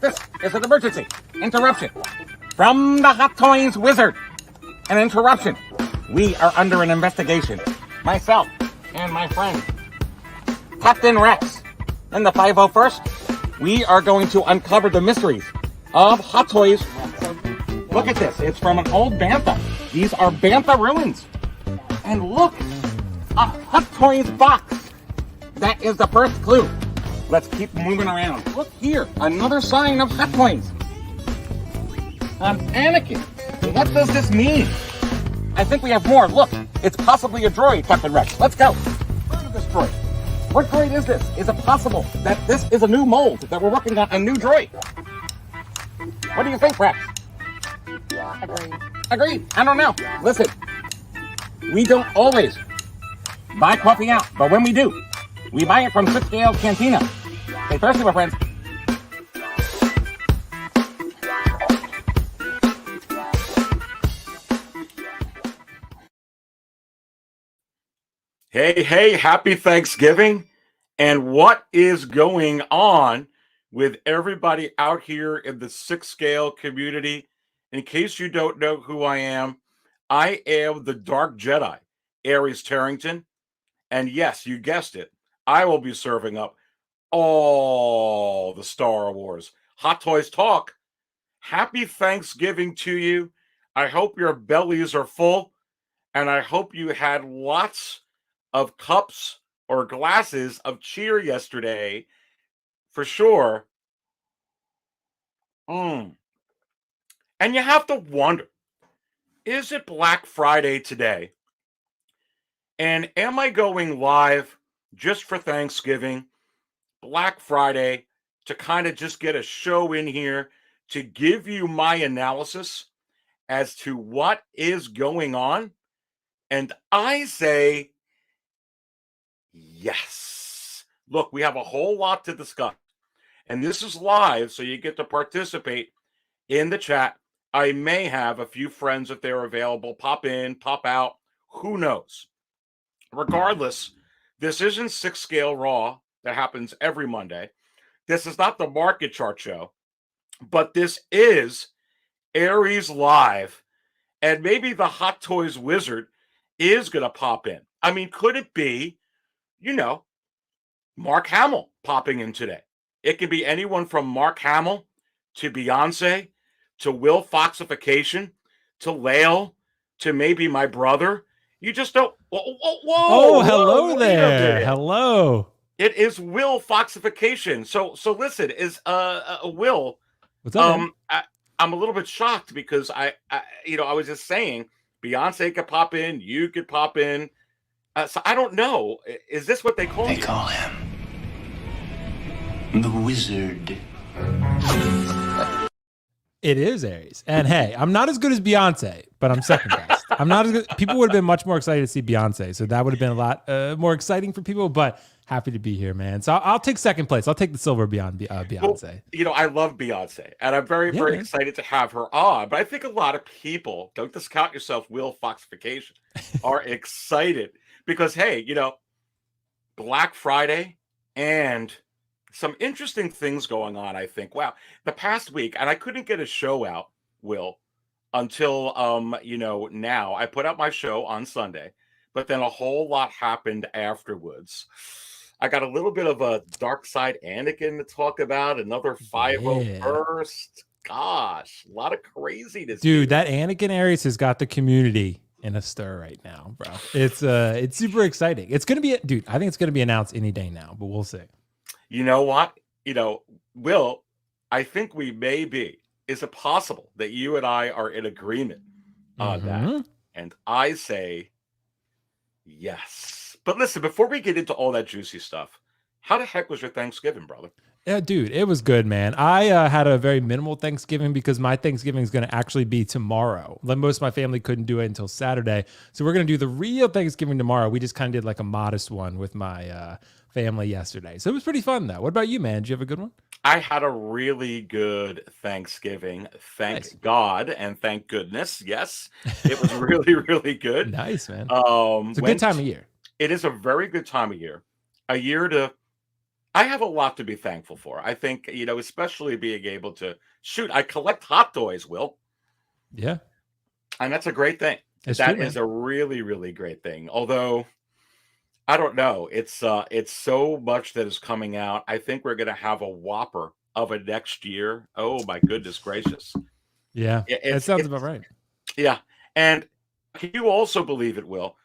This is an emergency. Interruption. From the Hot Toys Wizard. An interruption. We are under an investigation. Myself and my friend, Captain Rex. In the 501st, we are going to uncover the mysteries of Hot Toys. Look at this. It's from an old Bantha. These are Bantha ruins. And look, a Hot Toys box. That is the first clue. Let's keep moving around. Look here, another sign of Hot Toys. Anakin. What does this mean? I think we have more. Look, it's possibly a droid, Captain Rex. Let's go. Where is this droid? What droid is this? Is it possible that this is a new mold, that we're working on a new droid? What do you think, Rex? Agreed. I don't know. Listen, we don't always buy coffee out, but when we do, we buy it from 6 Scale Cantina. Stay thirsty, my friends. Hey, happy Thanksgiving. And what is going on with everybody out here in the 6 Scale community? In case you don't know who I am the Dark Jedi, Aries Tarrington. And yes, you guessed it, I will be serving up all the Star Wars Hot Toys talk. Happy Thanksgiving to you. I hope your bellies are full, and I hope you had lots of cups or glasses of cheer yesterday, for sure. And you have to wonder, is it Black Friday today? And am I going live just for Thanksgiving, Black Friday, to kind of just get a show in here to give you my analysis as to what is going on? And I say yes. Look, we have a whole lot to discuss. And this is live, so you get to participate in the chat. I may have a few friends, if they're available, pop in, pop out. Who knows? Regardless, this isn't 6 Scale Raw that happens every Monday. This is not the market chart show, but this is Aries Live. And maybe the Hot Toys Wizard is going to pop in. I mean, could it be, Mark Hamill popping in today? It could be anyone from Mark Hamill to Beyonce to Will Foxification to Lael to maybe my brother. You just don't. Whoa, hello there. Hello. It is Will Foxification. So listen, is Will. What's up? I'm a little bit shocked because I was just saying Beyonce could pop in, you could pop in. So I don't know. Is this what they call They you? call him the Wizard. It is Aries. And hey, I'm not as good as Beyonce, but I'm second best. I'm not as good. People would have been much more excited to see Beyonce. So that would have been a lot more exciting for people, but happy to be here, man. So I'll take second place. I'll take the silver beyond Beyonce. Well, I love Beyonce, and I'm very excited to have her on. But I think a lot of people, don't discount yourself, Will Foxification, are excited because, hey, Black Friday and some interesting things going on, I think. Wow. The past week, and I couldn't get a show out, Will, until, now. I put out my show on Sunday, but then a whole lot happened afterwards. I got a little bit of a Darkside Anakin to talk about, another 501st. Gosh, a lot of craziness. Dude, that Anakin Aries has got the community in a stir right now, bro. It's super exciting. It's gonna be, dude. I think it's gonna be announced any day now, but we'll see. You know what? Will, I think we may be. Is it possible that you and I are in agreement on that? And I say yes. But listen, before we get into all that juicy stuff, how the heck was your Thanksgiving, brother? Yeah, dude, it was good, man. I had a very minimal Thanksgiving because my Thanksgiving is going to actually be tomorrow. Like most of my family couldn't do it until Saturday. So we're going to do the real Thanksgiving tomorrow. We just kind of did like a modest one with my family yesterday. So it was pretty fun, though. What about you, man? Did you have a good one? I had a really good Thanksgiving. Thank Nice. God and thank goodness. Yes, it was really, really good. Nice, man. It's a good Went. time of year. It is a very good time of year. A year to. I have a lot to be thankful for. I think, especially being able to shoot. I collect hot toys, Will, Yeah. and that's a great thing. It's That true, is man. a really, really great thing. Although I don't know, it's so much that is coming out. I think we're going to have a whopper of a next year. Oh my goodness gracious! Yeah. It- That It's sounds it's about right. yeah. And can you also believe it, Will?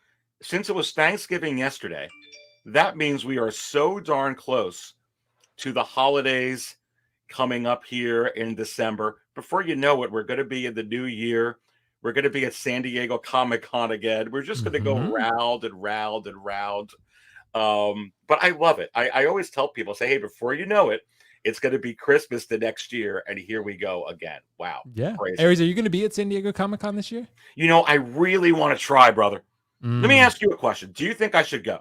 Since it was Thanksgiving yesterday, that means we are so darn close to the holidays coming up here in December. Before you know it, we're going to be in the new year. We're going to be at San Diego Comic-Con again. We're just going to go Mhm. round and round and round. But I love it. I always tell people, say, hey, before you know it, it's going to be Christmas the next year. And here we go again. Wow. Yeah. Crazy. Aries, are you going to be at San Diego Comic-Con this year? I really want to try, brother. Let me Mm. ask you a question. Do you think I should go?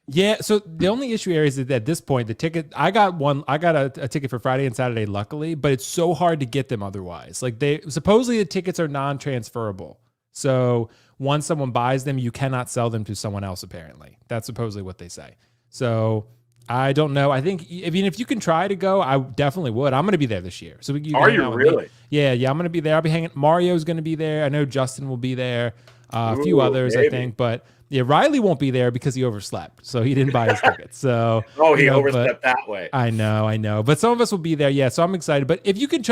Yeah, so the only issue here is that at this point, the ticket, I got a ticket for Friday and Saturday, luckily, but it's so hard to get them otherwise. Like supposedly the tickets are non-transferable. So once someone buys them, you cannot sell them to someone else, apparently. That's supposedly what they say. So I don't know. I think, if you can try to go, I definitely would. I'm going to be there this year. So you Are can hang you out with me. really? Yeah, I'm going to be there. I'll be hanging. Mario's going to be there. I know Justin will be there. A few Ooh, others, I maybe. think, but yeah, Riley won't be there because he overslept, so he didn't buy his tickets. So Oh, he but overstepped that way. I know, but some of us will be there. Yeah, so I'm excited. But if you can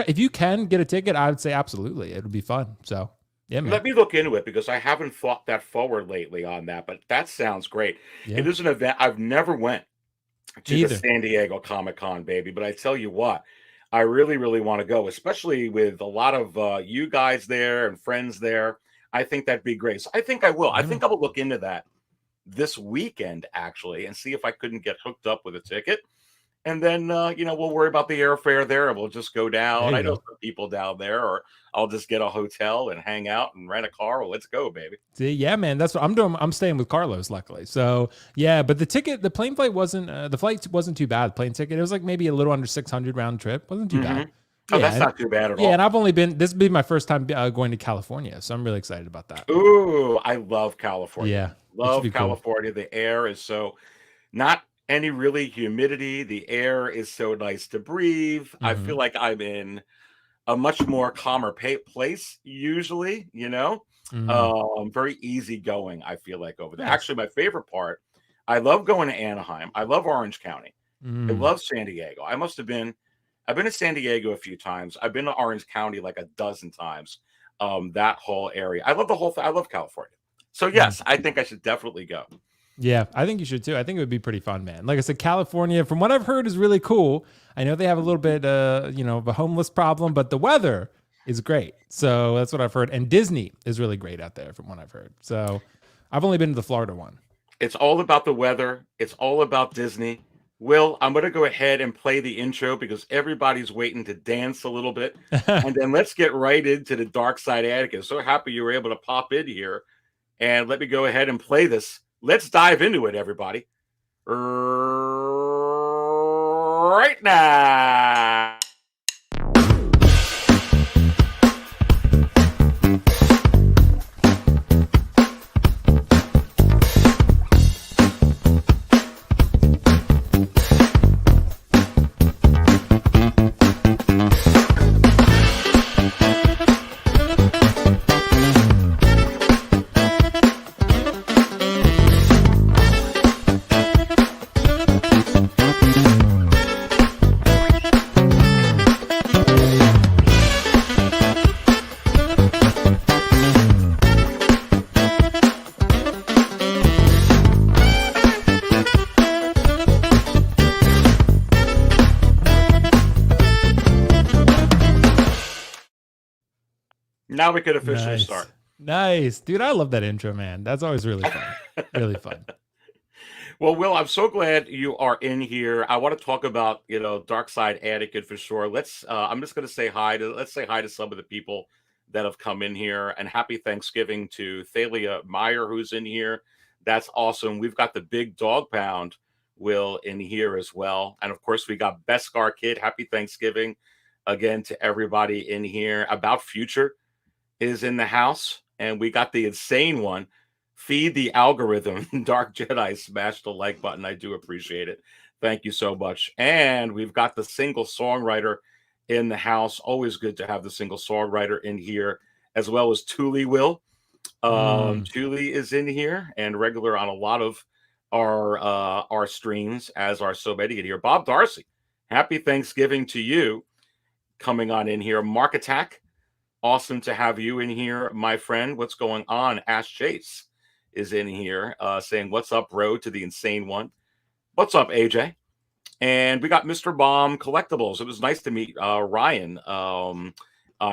get a ticket, I would say absolutely, it'll be fun. So yeah, man. Let me look into it because I haven't thought that forward lately on that, but that sounds great. Yeah. It is an event I've never went to Me the either. San Diego Comic-Con, baby, but I tell you what, I really, really want to go, especially with a lot of you guys there and friends there. I think that'd be great. So I think I will. I Yeah. think I will look into that this weekend, actually, and see if I couldn't get hooked up with a ticket. And then, we'll worry about the airfare there and we'll just go down. There you I know go. some people down there, or I'll just get a hotel and hang out and rent a car. Well, let's go, baby. See, yeah, man, that's what I'm doing. I'm staying with Carlos, luckily. So yeah, but the plane flight wasn't too bad. Plane ticket, it was like maybe a little under 600 round trip. Wasn't too bad. Oh, Yeah, that's and- not too bad at Yeah, all. and this will be my first time going to California, so I'm really excited about that. Ooh, I love California. Yeah, it should Love be cool. California. The air is so not any really humidity. The air is so nice to breathe. I Mhm. feel like I'm in a much more calmer place usually, Mhm. very easygoing, I feel like over there. Nice. Actually, my favorite part, I love going to Anaheim. I love Orange County. I Mm. love San Diego. I've been to San Diego a few times. I've been to Orange County like a dozen times. That whole area. I love the whole thing. I love California. So yes, I think I should definitely go. Yeah, I think you should too. I think it would be pretty fun, man. Like I said, California, from what I've heard, is really cool. I know they have a little bit, of a homeless problem, but the weather is great. So that's what I've heard. And Disney is really great out there, from what I've heard. So I've only been to the Florida one. It's all about the weather. It's all about Disney. Will, I'm going to go ahead and play the intro because everybody's waiting to dance a little bit. And then let's get right into the Darkside Anakin. So happy you were able to pop in here. And let me go ahead and play this. Let's dive into it, everybody. Right now. Now we could officially start. Nice. Dude, I love that intro, man. That's always really fun. Really fun. Well, Will, I'm so glad you are in here. I want to talk about, Darkside Anakin for sure. I'm just going to say let's say hi to some of the people that have come in here, and happy Thanksgiving to Thalia Meyer, who's in here. That's awesome. We've got the big dog pound, Will, in here as well. And of course, we got Beskar Kid. Happy Thanksgiving again to everybody in here. About Future is in the house, and we got the insane one. Feed the algorithm. Dark Jedi, smash the like button. I do appreciate it. Thank you so much. And we've got the single songwriter in the house. Always good to have the single songwriter in here, as well as Thule Will. Thule is in here and regular on a lot of our streams, as are so many in here. Bob Darcy, happy Thanksgiving to you, coming on in here. Mark Attack, awesome to have you in here, my friend. What's going on? Ash Chase is in here saying, what's up, bro, to the insane one. What's up, AJ? And we got Mr. Bomb Collectibles. It was nice to meet Ryan on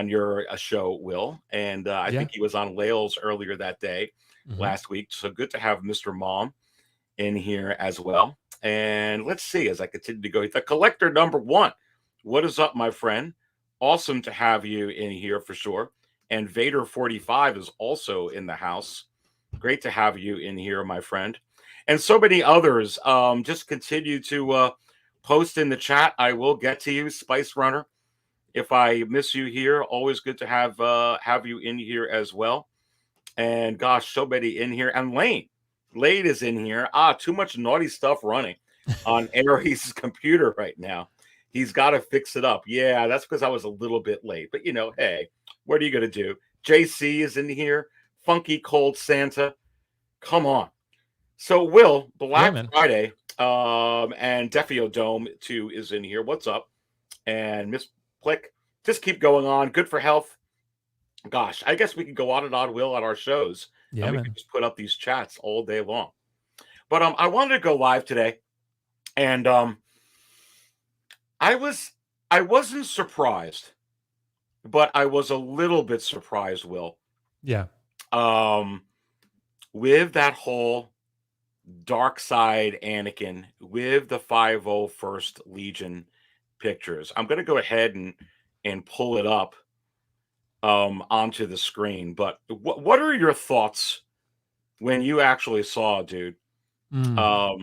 your show, Will. And I think he was on Lails earlier that day, last week. So good to have Mr. Mom in here as well. And let's see, as I continue to go, the collector number one. What is up, my friend? Awesome to have you in here for sure. And Vader 45 is also in the house. Great to have you in here, my friend. And so many others. Just continue to post in the chat. I will get to you, Spice Runner. If I miss you here, always good to have you in here as well. And gosh, so many in here. And Lane is in here. Too much naughty stuff running on Aries' computer right now. He's got to fix it up. Yeah, that's because I was a little bit late. But hey, what are you gonna do? JC is in here. Funky Cold Santa. Come on. So Will, Black Friday, and Defio Dome 2 is in here. What's up? And Miss Plick, just keep going on. Good for health. Gosh, I guess we could go on and on, Will, on our shows. Yeah, we could just put up these chats all day long. But I wanted to go live today, and I wasn't surprised, but I was a little bit surprised, Will. Yeah. With that whole Darkside Anakin, with the 501st Legion pictures. I'm going to go ahead and pull it up onto the screen. But what are your thoughts when you actually saw, dude? Not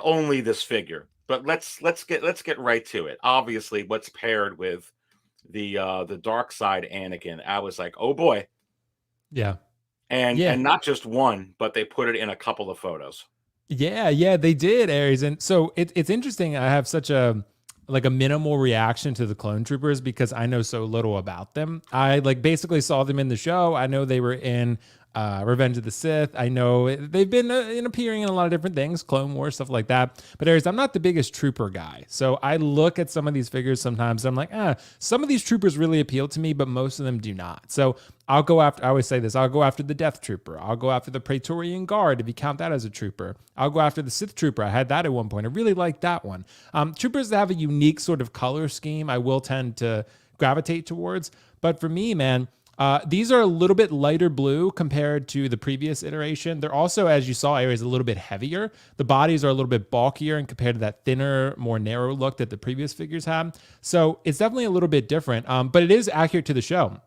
only this figure, but let's get right to it. Obviously, what's paired with the Darkside Anakin. I was like, oh boy. Yeah. And not just one, but they put it in a couple of photos. Yeah, they did, Aries. And so it's interesting. I have such a minimal reaction to the Clonetroopers because I know so little about them. I basically saw them in the show. I know they were in Revenge of the Sith. I know they've been appearing in a lot of different things, Clone Wars, stuff like that. But Aries, I'm not the biggest trooper guy. So I look at some of these figures sometimes. I'm like, some of these troopers really appeal to me, but most of them do not. So I'll go after, I always say this, I'll go after the Death Trooper. I'll go after the Praetorian Guard, if you count that as a trooper. I'll go after the Sith Trooper. I had that at one point. I really like that one. Troopers that have a unique sort of color scheme, I will tend to gravitate towards. But for me, man, these are a little bit lighter blue compared to the previous iteration. They're also, as you saw, Aries, a little bit heavier. The bodies are a little bit bulkier and compared to that thinner, more narrow look that the previous figures had. So it's definitely a little bit different, but it is accurate to the show.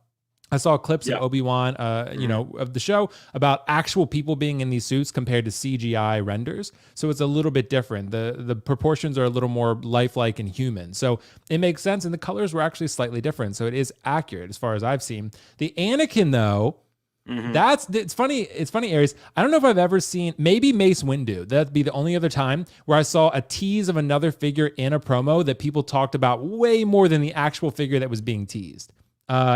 I saw clips of Obi-Wan, of the show about actual people being in these suits compared to CGI renders. So it's a little bit different. The proportions are a little more lifelike and human. So it makes sense. And the colors were actually slightly different. So it is accurate as far as I've seen. The Anakin, though, it's funny. It's funny, Aries. I don't know if I've ever seen, maybe Mace Windu. That'd be the only other time where I saw a tease of another figure in a promo that people talked about way more than the actual figure that was being teased.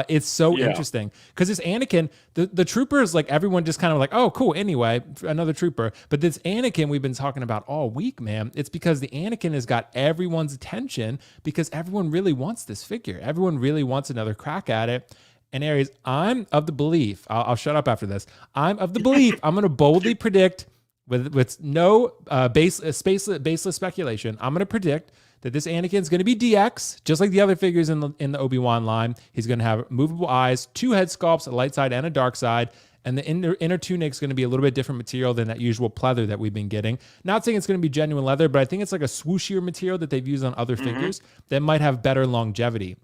It's so interesting because this Anakin, the troopers, everyone just kind of oh, cool. Anyway, another trooper. But this Anakin we've been talking about all week, man. It's because the Anakin has got everyone's attention because everyone really wants this figure. Everyone really wants another crack at it. And Aries, I'm of the belief, I'll shut up after this. I'm of the belief, I'm going to boldly predict with no baseless speculation. I'm going to predict that this Anakin is going to be DX, just like the other figures in the Obi-Wan line. He's going to have movable eyes, 2 head sculpts, a light side and a dark side, and the inner tunic is going to be a little bit different material than that usual pleather that we've been getting. Not saying it's going to be genuine leather, but I think it's like a swooshier material that they've used on other figures that might have better longevity.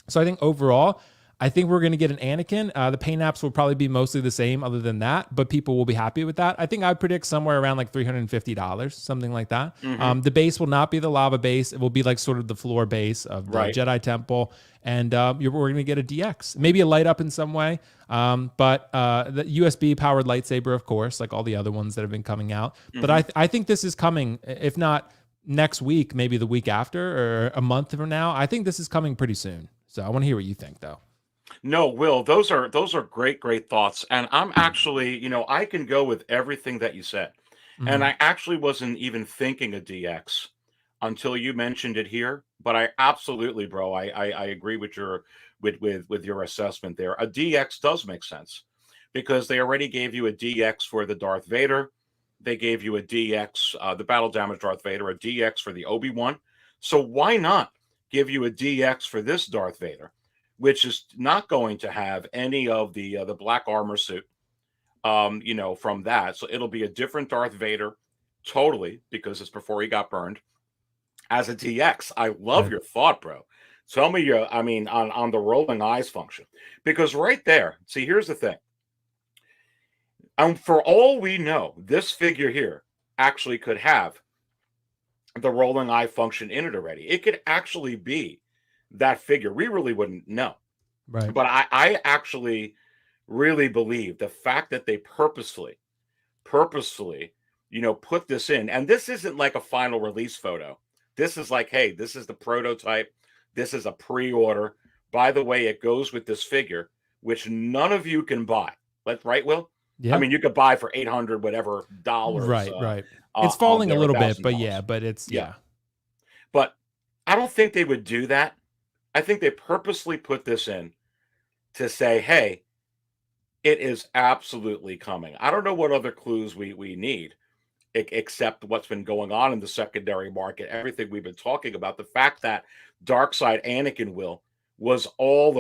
So I think overall, I think we're going to get an Anakin. The paint apps will probably be mostly the same other than that, but people will be happy with that. I think I would predict somewhere around like $350, something like that. The base will not be the lava base. It will be like sort of the floor base of the Jedi Temple. And we're going to get a DX, maybe a light up in some way. But the USB powered lightsaber, of course, like all the other ones that have been coming out. But I think this is coming, if not next week, maybe the week after or a month from now. I think this is coming pretty soon. So I want to hear what you think, though. No, Will, those are great thoughts. And I'm actually, I can go with everything that you said. And I actually wasn't even thinking of DX until you mentioned it here. But I absolutely, bro, I agree with your assessment there. A DX does make sense because they already gave you a DX for the Darth Vader. They gave you a DX, the battle damage Darth Vader, a DX for the Obi-Wan. So why not give you a DX for this Darth Vader, which is not going to have any of the black armor suit, from that. So it'll be a different Darth Vader, totally, because it's before he got burned, as a DX. I love your thought, bro. Tell me on the rolling eyes function, because right there, see, here's the thing. For all we know, this figure here actually could have the rolling eye function in it already. It could actually be that figure. We really wouldn't know. Right. But I actually really believe the fact that they purposefully, put this in. And this isn't like a final release photo. This is like, hey, this is the prototype. This is a pre-order. By the way, it goes with this figure, which none of you can buy. Right, Will? Yeah. I mean, you could buy for $800 whatever dollars. Right. It's falling a little bit, but yeah. But I don't think they would do that. I think they purposely put this in to say, hey, it is absolutely coming. I don't know what other clues we need, except what's been going on in the secondary market, everything we've been talking about, the fact that Darkside Anakin was all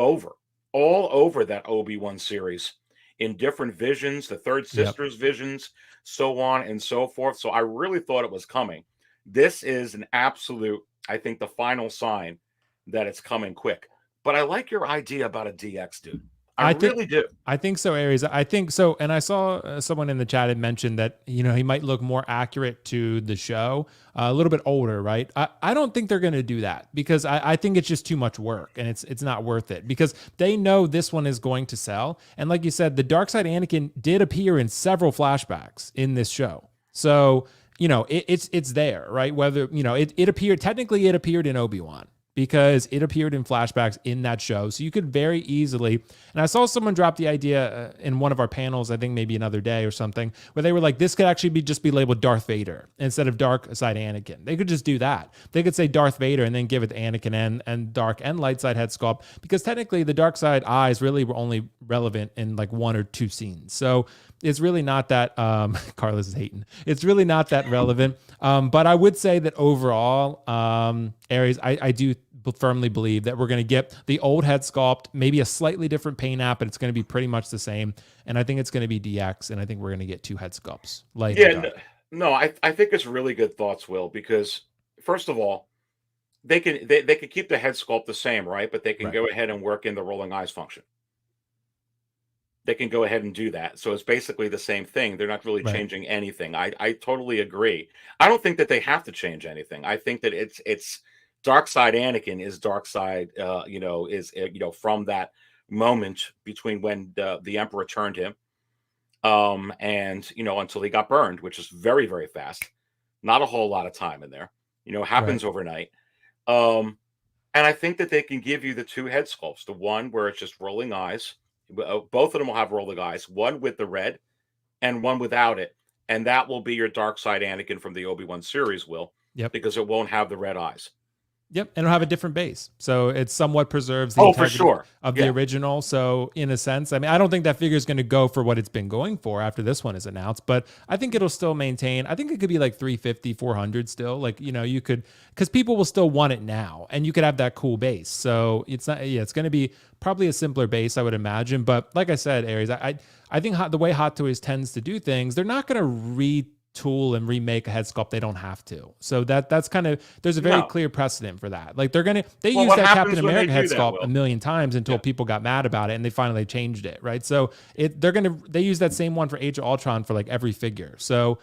over that Obi-Wan series in different visions, the Third Sister's visions, so on and so forth. So I really thought it was coming. This is an absolute, I think, the final sign that it's coming quick. But I like your idea about a DX, dude. I really do. I think so, Aries. I think so. And I saw someone in the chat had mentioned that, he might look more accurate to the show, a little bit older, right? I don't think they're going to do that because I think it's just too much work and it's not worth it because they know this one is going to sell. And like you said, the Darkside Anakin did appear in several flashbacks in this show. So, it's there, right? Whether, it appeared in Obi-Wan, because it appeared in flashbacks in that show. So you could very easily, and I saw someone drop the idea in one of our panels, I think maybe another day or something, where they were like, this could actually just be labeled Darth Vader instead of Darkside Anakin. They could just do that. They could say Darth Vader and then give it to Anakin and dark and light side head sculpt, because technically the dark side eyes really were only relevant in like one or two scenes. So it's really not that, Carlos is hating. It's really not that relevant. But I would say that overall, Aries, I do firmly believe that we're going to get the old head sculpt, maybe a slightly different paint app, but it's going to be pretty much the same. And I think it's going to be DX, and I think we're going to get two head sculpts. I think it's really good thoughts, Will, because first of all, they could keep the head sculpt the same, right? But they can go ahead and work in the rolling eyes function. They can go ahead and do that. So it's basically the same thing. They're not really changing anything. I totally agree. I don't think that they have to change anything. I think that it's Darkside Anakin is Darkside, from that moment between when the Emperor turned him, and until he got burned, which is very, very fast. Not a whole lot of time in there. Happens overnight. And I think that they can give you the two head sculpts. The one where it's just rolling eyes. Both of them will have rolling eyes. One with the red, and one without it. And that will be your Darkside Anakin from the Obi-Wan series, Will. Yep. Because it won't have the red eyes. Yep, and it'll have a different base, so it somewhat preserves the Oh, for integrity sure. of the original. So in a sense, I mean, I don't think that figure is going to go for what it's been going for after this one is announced, but I think it'll still maintain. I think it could be like 350, 400 still. Like, you know, you could, because people will still want it now, and you could have that cool base. So it's not, yeah, it's going to be probably a simpler base, I would imagine. But like I said, Aries, I think the way Hot Toys tends to do things, they're not going to tool and remake a head sculpt. They don't have to. So that's kind of, there's a very clear precedent for that. Like they used that Captain America head sculpt a million times until people got mad about it, and they finally changed it, right? So they use that same one for Age of Ultron for like every figure. So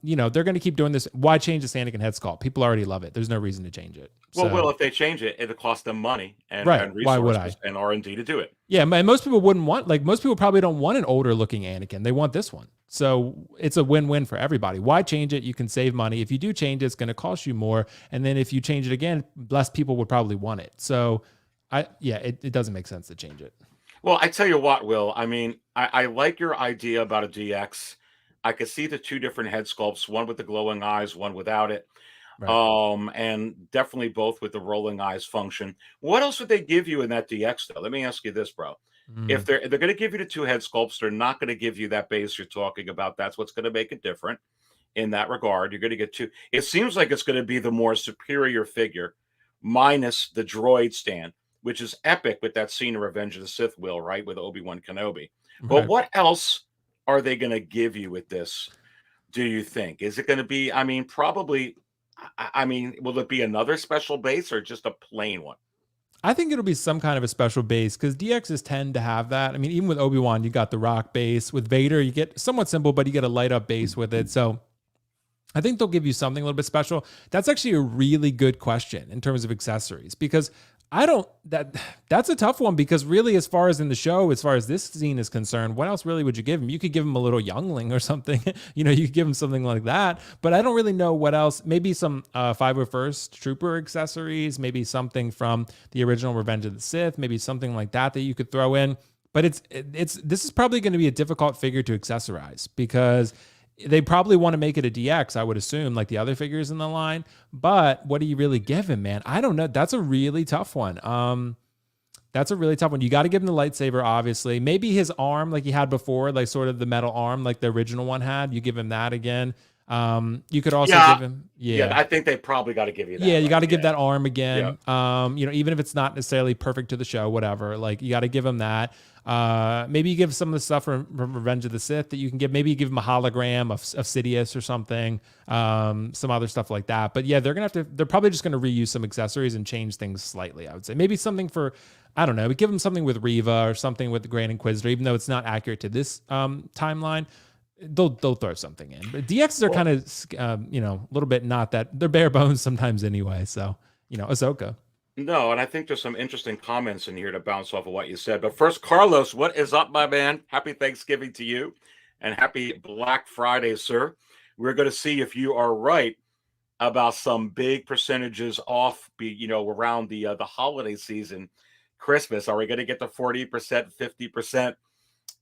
you know, they're going to keep doing this. Why change the Anakin head sculpt? People already love it. There's no reason to change it. Well, Will, if they change it, it'll cost them money and resources Why would I? and R&D to do it. Yeah, and most people wouldn't want, like, most people probably don't want an older looking Anakin. They want this one. So it's a win-win for everybody. Why change it? You can save money. If you do change it, it's going to cost you more. And then if you change it again, less people would probably want it. So it doesn't make sense to change it. Well, I tell you what, Will, I mean, I like your idea about a DX. I could see the two different head sculpts, one with the glowing eyes, one without it. Right. And definitely both with the rolling eyes function. What else would they give you in that DX though? Let me ask you this, bro. If they're going to give you the two head sculpts, they're not going to give you that base you're talking about. That's what's going to make it different in that regard. You're going to get two. It seems like it's going to be the more superior figure minus the droid stand, which is epic with that scene of Revenge of the Sith, Will, right? With Obi-Wan Kenobi. But what else are they going to give you with this? Do you think? Is it going to be, I mean, probably, I mean, will it be another special base or just a plain one? I think it'll be some kind of a special base because DXs tend to have that. I mean, even with Obi-Wan, you got the rock base. With Vader, you get somewhat simple, but you get a light up base with it. So I think they'll give you something a little bit special. That's actually a really good question in terms of accessories, because that's a tough one, because really, as far as in the show, as far as this scene is concerned, what else really would you give him? You could give him a little youngling or something. You know, you could give him something like that, but I don't really know what else. Maybe some 501st Trooper accessories, maybe something from the original Revenge of the Sith, maybe something like that you could throw in. But this is probably going to be a difficult figure to accessorize, because they probably want to make it a DX, I would assume, like the other figures in the line. But what do you really give him, man? I don't know. That's a really tough one. That's a really tough one. You got to give him the lightsaber, obviously. Maybe his arm, like he had before, like sort of the metal arm, like the original one had. You give him that again. You could also give him, I think they probably got to give you that. Yeah, you got to give that arm again. Yeah. You know, even if it's not necessarily perfect to the show, whatever, like you got to give him that. Maybe you give some of the stuff from Revenge of the Sith that you can give. Maybe you give him a hologram of Sidious or something, some other stuff like that. But yeah, they're probably just going to reuse some accessories and change things slightly, I would say. Maybe something for, I don't know, we give him something with Reva or something with the Grand Inquisitor, even though it's not accurate to this timeline. They'll throw something in. But DXs are kind of, you know, a little bit not that, they're bare bones sometimes anyway. So, you know, Ahsoka. No, and I think there's some interesting comments in here to bounce off of what you said. But first, Carlos, what is up, my man? Happy Thanksgiving to you, and happy Black Friday, sir. We're going to see if you are right about some big percentages off, you know, around the holiday season, Christmas. Are we going to get to 40%, 50%?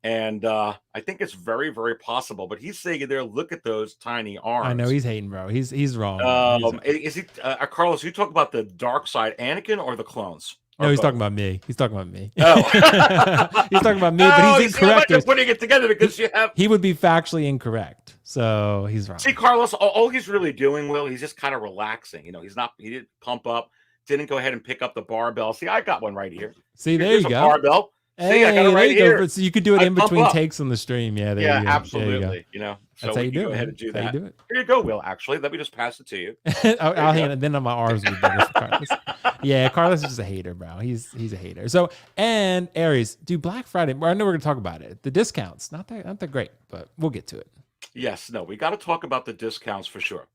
And I think it's very, very possible. But he's saying there, look at those tiny arms. I know he's hating, bro. He's wrong. Is he, Carlos? You talk about the Darkside Anakin or the clones? No, he's talking about me. He's talking about me. Oh. He's talking about me, but he's incorrect. You're putting it together because you have. He would be factually incorrect, so he's wrong. See, Carlos, all he's really doing, Will, he's just kind of relaxing. You know, he didn't pump up, didn't go ahead and pick up the barbell. See, I got one right here. See, there you go. Barbell. Hey, I got it right here. So you could do it in between takes on the stream. Yeah, there you go. Absolutely. You know, so that's how you do it. Go ahead and do that. Here you go, Will. Actually, let me just pass it to you. I'll hand it. Then my arms will be bigger for Carlos. Yeah, Carlos is just a hater, bro. He's a hater. So, and Aries, do Black Friday. I know we're gonna talk about it. The discounts, not that great, but we'll get to it. Yes, no, we got to talk about the discounts for sure.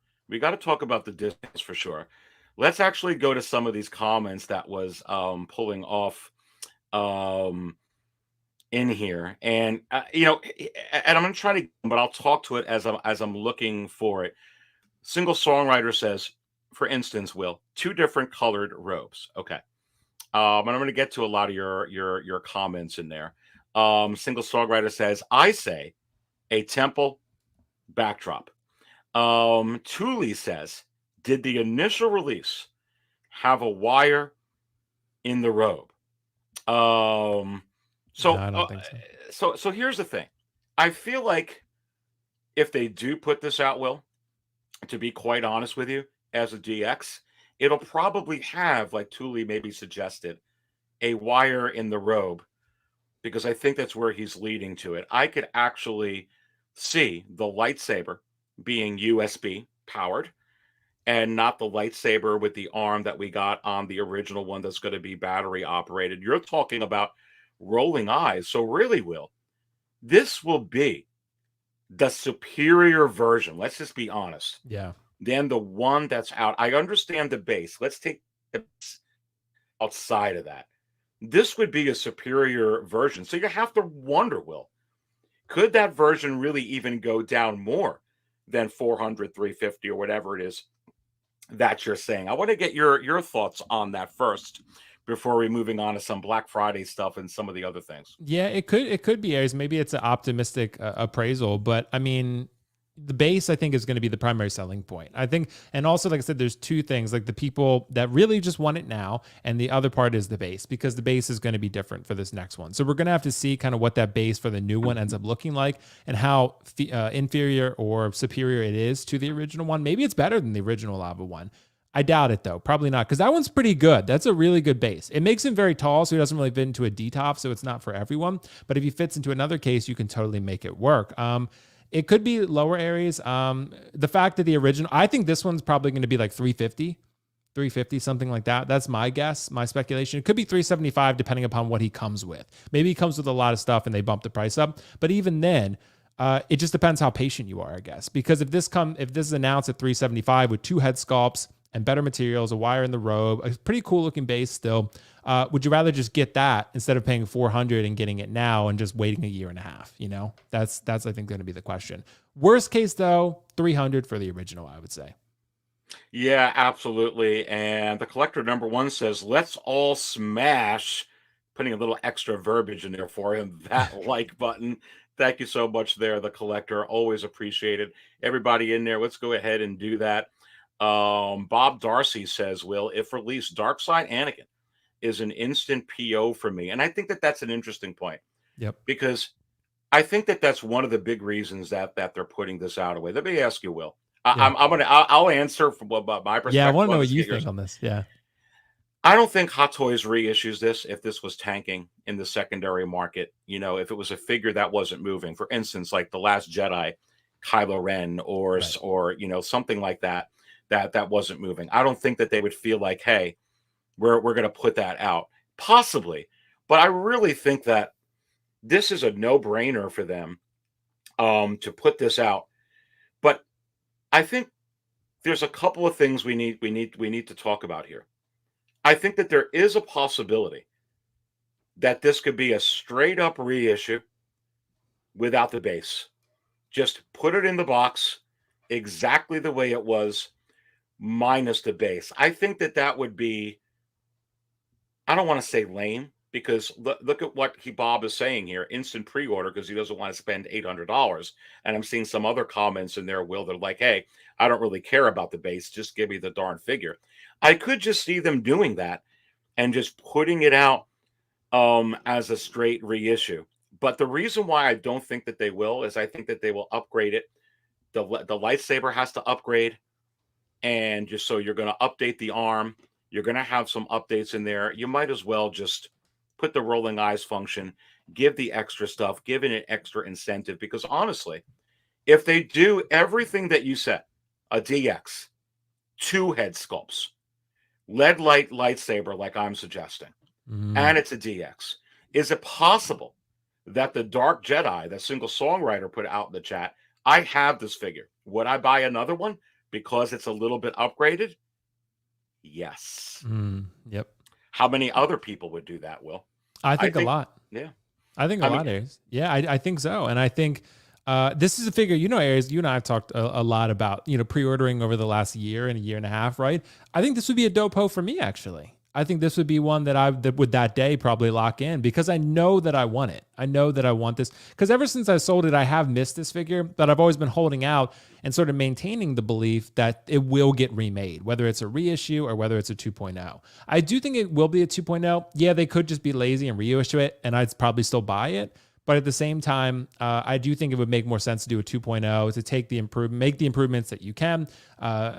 Let's actually go to some of these comments that was pulling off in here, and you know, and I'm gonna try to, but I'll talk to it as I'm looking for it. Single songwriter says, for instance, Will, 2 different colored robes. Okay, and I'm gonna get to a lot of your comments in there. Single songwriter says, I say a temple backdrop. Thule says, did the initial release have a wire in the robe. So, No, I don't think so. so here's the thing. I feel like if they do put this out, Will, to be quite honest with you, as a DX, it'll probably have, like Thule maybe suggested, a wire in the robe, because I think that's where he's leading to it. I could actually see the lightsaber being USB powered and not the lightsaber with the arm that we got on the original one that's going to be battery operated. You're talking about rolling eyes. So really, Will, this will be the superior version. Let's just be honest. Yeah. Than the one that's out. I understand the base. Let's take the outside of that. This would be a superior version. So you have to wonder, Will, could that version really even go down more than 400, 350 or whatever it is that you're saying? I want to get your thoughts on that first before we moving on to some Black Friday stuff and some of the other things. Yeah, it could be Aries. Maybe it's an optimistic appraisal, but I mean, the base I think is going to be the primary selling point. I think, and also like I said, there's two things, like the people that really just want it now, and the other part is the base, because the base is going to be different for this next one. So we're going to have to see kind of what that base for the new one ends up looking like, and how inferior or superior it is to the original one. Maybe it's better than the original Lava one. I doubt it though. Probably not, because that one's pretty good. That's a really good base. It makes him very tall, so he doesn't really fit into a D-top, so it's not for everyone. But if he fits into another case, you can totally make it work. It could be lower Aries. The fact that the original, I think this one's probably going to be like 350, something like that. That's my guess, my speculation. It could be 375 depending upon what he comes with. Maybe he comes with a lot of stuff and they bump the price up. But even then, it just depends how patient you are, I guess. Because if this is announced at 375 with 2 head sculpts and better materials, a wire in the robe, a pretty cool looking base still, would you rather just get that instead of paying 400 and getting it now and just waiting a year and a half? You know, that's I think going to be the question. Worst case though, 300 for the original, I would say. Yeah, absolutely. And the collector number 1 says, let's all smash, putting a little extra verbiage in there for him, that like button. Thank you so much there, the collector. Always appreciated. Everybody in there, let's go ahead and do that. Bob Darcy says, Will, if released, Darkside Anakin is an instant PO for me. And I think that that's an interesting point. Yep. Because I think that that's one of the big reasons that they're putting this out away. Let me ask you, Will. I'll answer from what my perspective. Yeah, I want to know what you think on this. Yeah. I don't think Hot Toys reissues this if this was tanking in the secondary market. You know, if it was a figure that wasn't moving, for instance, like The Last Jedi, Kylo Ren, or you know, something like that wasn't moving. I don't think that they would feel like, hey, we're going to put that out. Possibly, but I really think that this is a no-brainer for them to put this out. But I think there's a couple of things we need to talk about here. I think that there is a possibility that this could be a straight up reissue without the base. Just put it in the box exactly the way it was, minus the base. I think that would be, I don't want to say lame, because look at what Bob is saying here, instant pre-order, because he doesn't want to spend $800. And I'm seeing some other comments in there, Will, they're like, hey, I don't really care about the base, just give me the darn figure. I could just see them doing that and just putting it out as a straight reissue. But the reason why I don't think that they will is I think that they will upgrade it. The lightsaber has to upgrade. And just so you're going to update the arm, you're going to have some updates in there. You might as well just put the rolling eyes function, give the extra stuff, give it an extra incentive. Because honestly, if they do everything that you said, a DX, 2 head sculpts, lead light lightsaber like I'm suggesting, and it's a DX, is it possible that the Dark Jedi, that single songwriter put out in the chat, I have this figure, would I buy another one because it's a little bit upgraded? Yes. Yep. How many other people would do that, Will? I think a lot. Yeah. I think a lot, Aries. Yeah, I think so. And I think this is a figure, you know, Aries, you and I have talked a lot about, you know, pre-ordering over the last year and a year and a half, right? I think this would be a dope ho for me, actually. I think this would be one that would that day probably lock in because I know that I want it. I know that I want this because ever since I sold it, I have missed this figure, but I've always been holding out and sort of maintaining the belief that it will get remade, whether it's a reissue or whether it's a 2.0. I do think it will be a 2.0. Yeah, they could just be lazy and reissue it, and I'd probably still buy it. But at the same time, I do think it would make more sense to do a 2.0 to take make the improvements that you can,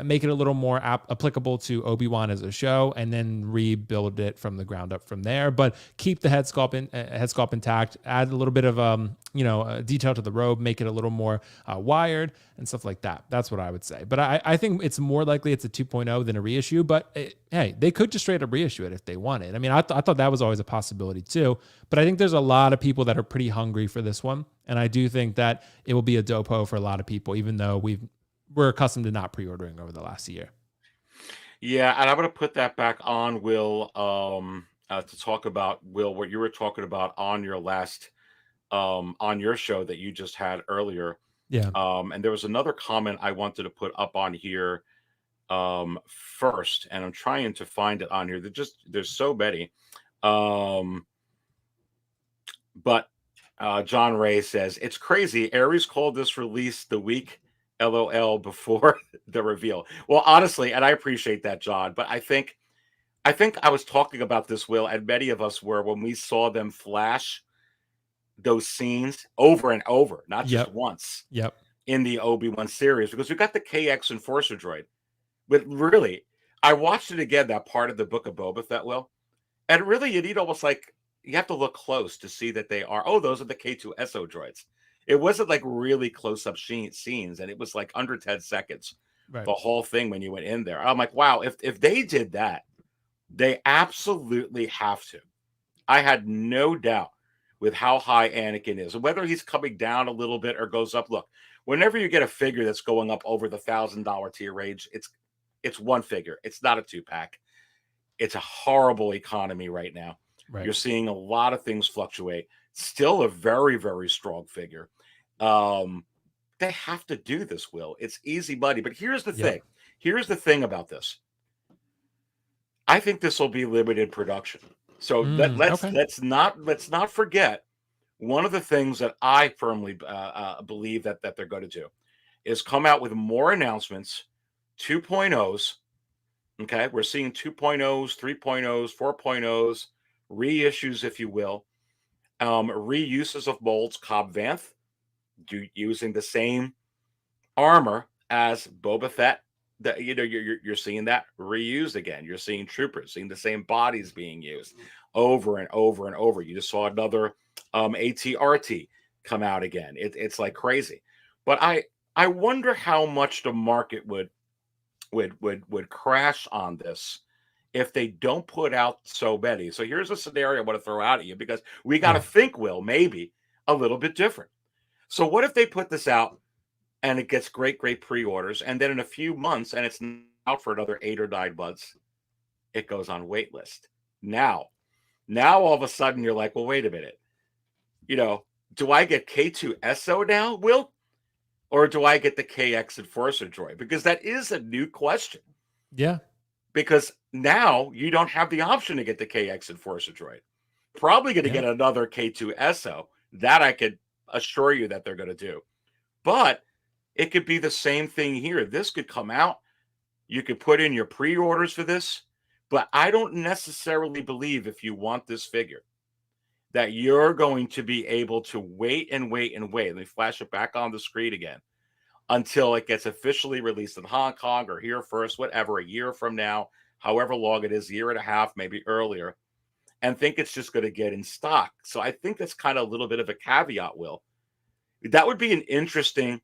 make it a little more applicable to Obi-Wan as a show, and then rebuild it from the ground up from there. But keep the head sculpt intact. Add a little bit of detail to the robe, make it a little more wired and stuff like that. That's what I would say. But I think it's more likely it's a 2.0 than a reissue. But hey, they could just straight up reissue it if they wanted. I mean, I thought that was always a possibility too. But I think there's a lot of people that are pretty hungry for this one. And I do think that it will be a dopo for a lot of people, even though we're accustomed to not pre-ordering over the last year. Yeah, and I'm going to put that back on, Will, to talk about, Will, what you were talking about on your last, on your show that you just had earlier. Yeah. And there was another comment I wanted to put up on here first, and I'm trying to find it on here. There's so many. But John Ray says, it's crazy. Aries called this release the week LOL before the reveal. Well, honestly, and I appreciate that, John, but I think I was talking about this, Will, and many of us were when we saw them flash those scenes over and over, not just once. Yep. In the Obi-Wan series, because we got the KX Enforcer droid. But really, I watched it again, that part of the Book of Boba Fett, Will, and really you need almost like you have to look close to see that they are, those are the K2SO droids. It wasn't like really close-up scenes, and it was like under 10 seconds, the whole thing when you went in there. I'm like, wow, if they did that, they absolutely have to. I had no doubt with how high Anakin is, and whether he's coming down a little bit or goes up. Look, whenever you get a figure that's going up over the $1,000 tier range, it's one figure. It's not a 2-pack. It's a horrible economy right now. Right. You're seeing a lot of things fluctuate. Still a very, very strong figure. They have to do this, Will. It's easy money. But here's the thing. Here's the thing about this. I think this will be limited production. So let's not forget, one of the things that I firmly believe that they're going to do is come out with more announcements, 2.0s. Okay, we're seeing 2.0s, 3.0s, 4.0s, reissues, if you will, reuses of molds. Cobb Vanth using the same armor as Boba Fett. That you're seeing that reused again. You're seeing troopers, seeing the same bodies being used over and over and over. You just saw another ATRT come out again. It's like crazy. But I wonder how much the market would crash on this if they don't put out so many. So here's a scenario I want to throw out at you, because we got to think, Will, maybe a little bit different. So what if they put this out and it gets great pre-orders, and then in a few months, and it's out for another 8 or 9 months, it goes on waitlist. Now all of a sudden you're like, well, wait a minute. Do I get K2SO now, Will? Or do I get the KX Enforcer droid? Because that is a new question. Yeah. Because now you don't have the option to get the KX Enforcer droid. Probably going to get another K2SO. That I could assure you that they're going to do. But it could be the same thing here. This could come out. You could put in your pre-orders for this. But I don't necessarily believe, if you want this figure, that you're going to be able to wait and wait and wait. Let me flash it back on the screen again until it gets officially released in Hong Kong or here first, whatever, a year from now, however long it is, a year and a half, maybe earlier, and think it's just going to get in stock. So I think that's kind of a little bit of a caveat, Will. That would be an interesting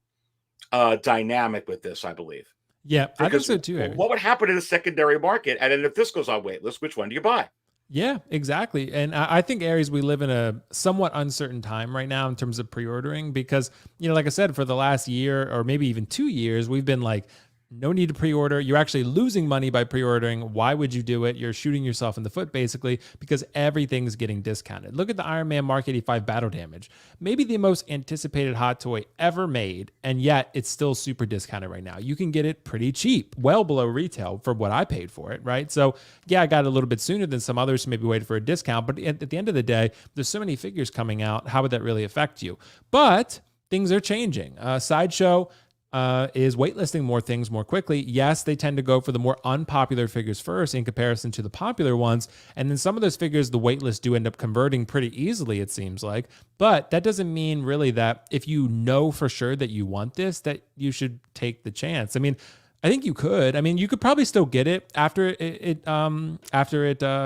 dynamic with this, I believe. Yeah, I think so too. What would happen in the secondary market? And then if this goes on waitlist, which one do you buy? Yeah, exactly. And I think, Aries, we live in a somewhat uncertain time right now in terms of pre-ordering because, like I said, for the last year or maybe even 2 years, we've been like No need to pre-order. You're actually losing money by pre-ordering. Why would you do it? You're shooting yourself in the foot, basically, because everything's getting discounted. Look at the Iron Man Mark 85 battle damage. Maybe the most anticipated hot toy ever made, and yet it's still super discounted right now. You can get it pretty cheap, well below retail for what I paid for it, right? So yeah, I got it a little bit sooner than some others who maybe waited for a discount, but at the end of the day, there's so many figures coming out. How would that really affect you? But things are changing. Sideshow is waitlisting more things more quickly. Yes, they tend to go for the more unpopular figures first in comparison to the popular ones. And then some of those figures, the waitlist do end up converting pretty easily, it seems like. But that doesn't mean really that if you know for sure that you want this, that you should take the chance. I mean, I think you could. I mean, you could probably still get it after it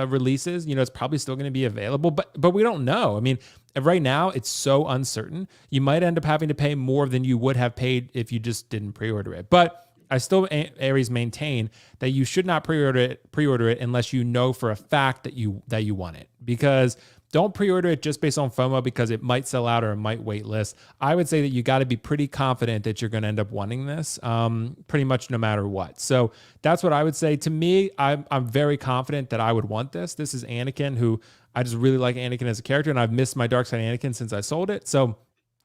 releases. You know, it's probably still going to be available, but we don't know. I mean, right now it's so uncertain. You might end up having to pay more than you would have paid if you just didn't pre-order it. But I still, Aries, maintain that you should not pre-order it unless you know for a fact that you want it, because don't pre-order it just based on FOMO because it might sell out or it might wait list. I would say that you got to be pretty confident that you're going to end up wanting this pretty much no matter what. So that's what I would say. To me, I'm very confident that I would want this. This is Anakin, who I just really like Anakin as a character, and I've missed my Darkside Anakin since I sold it. So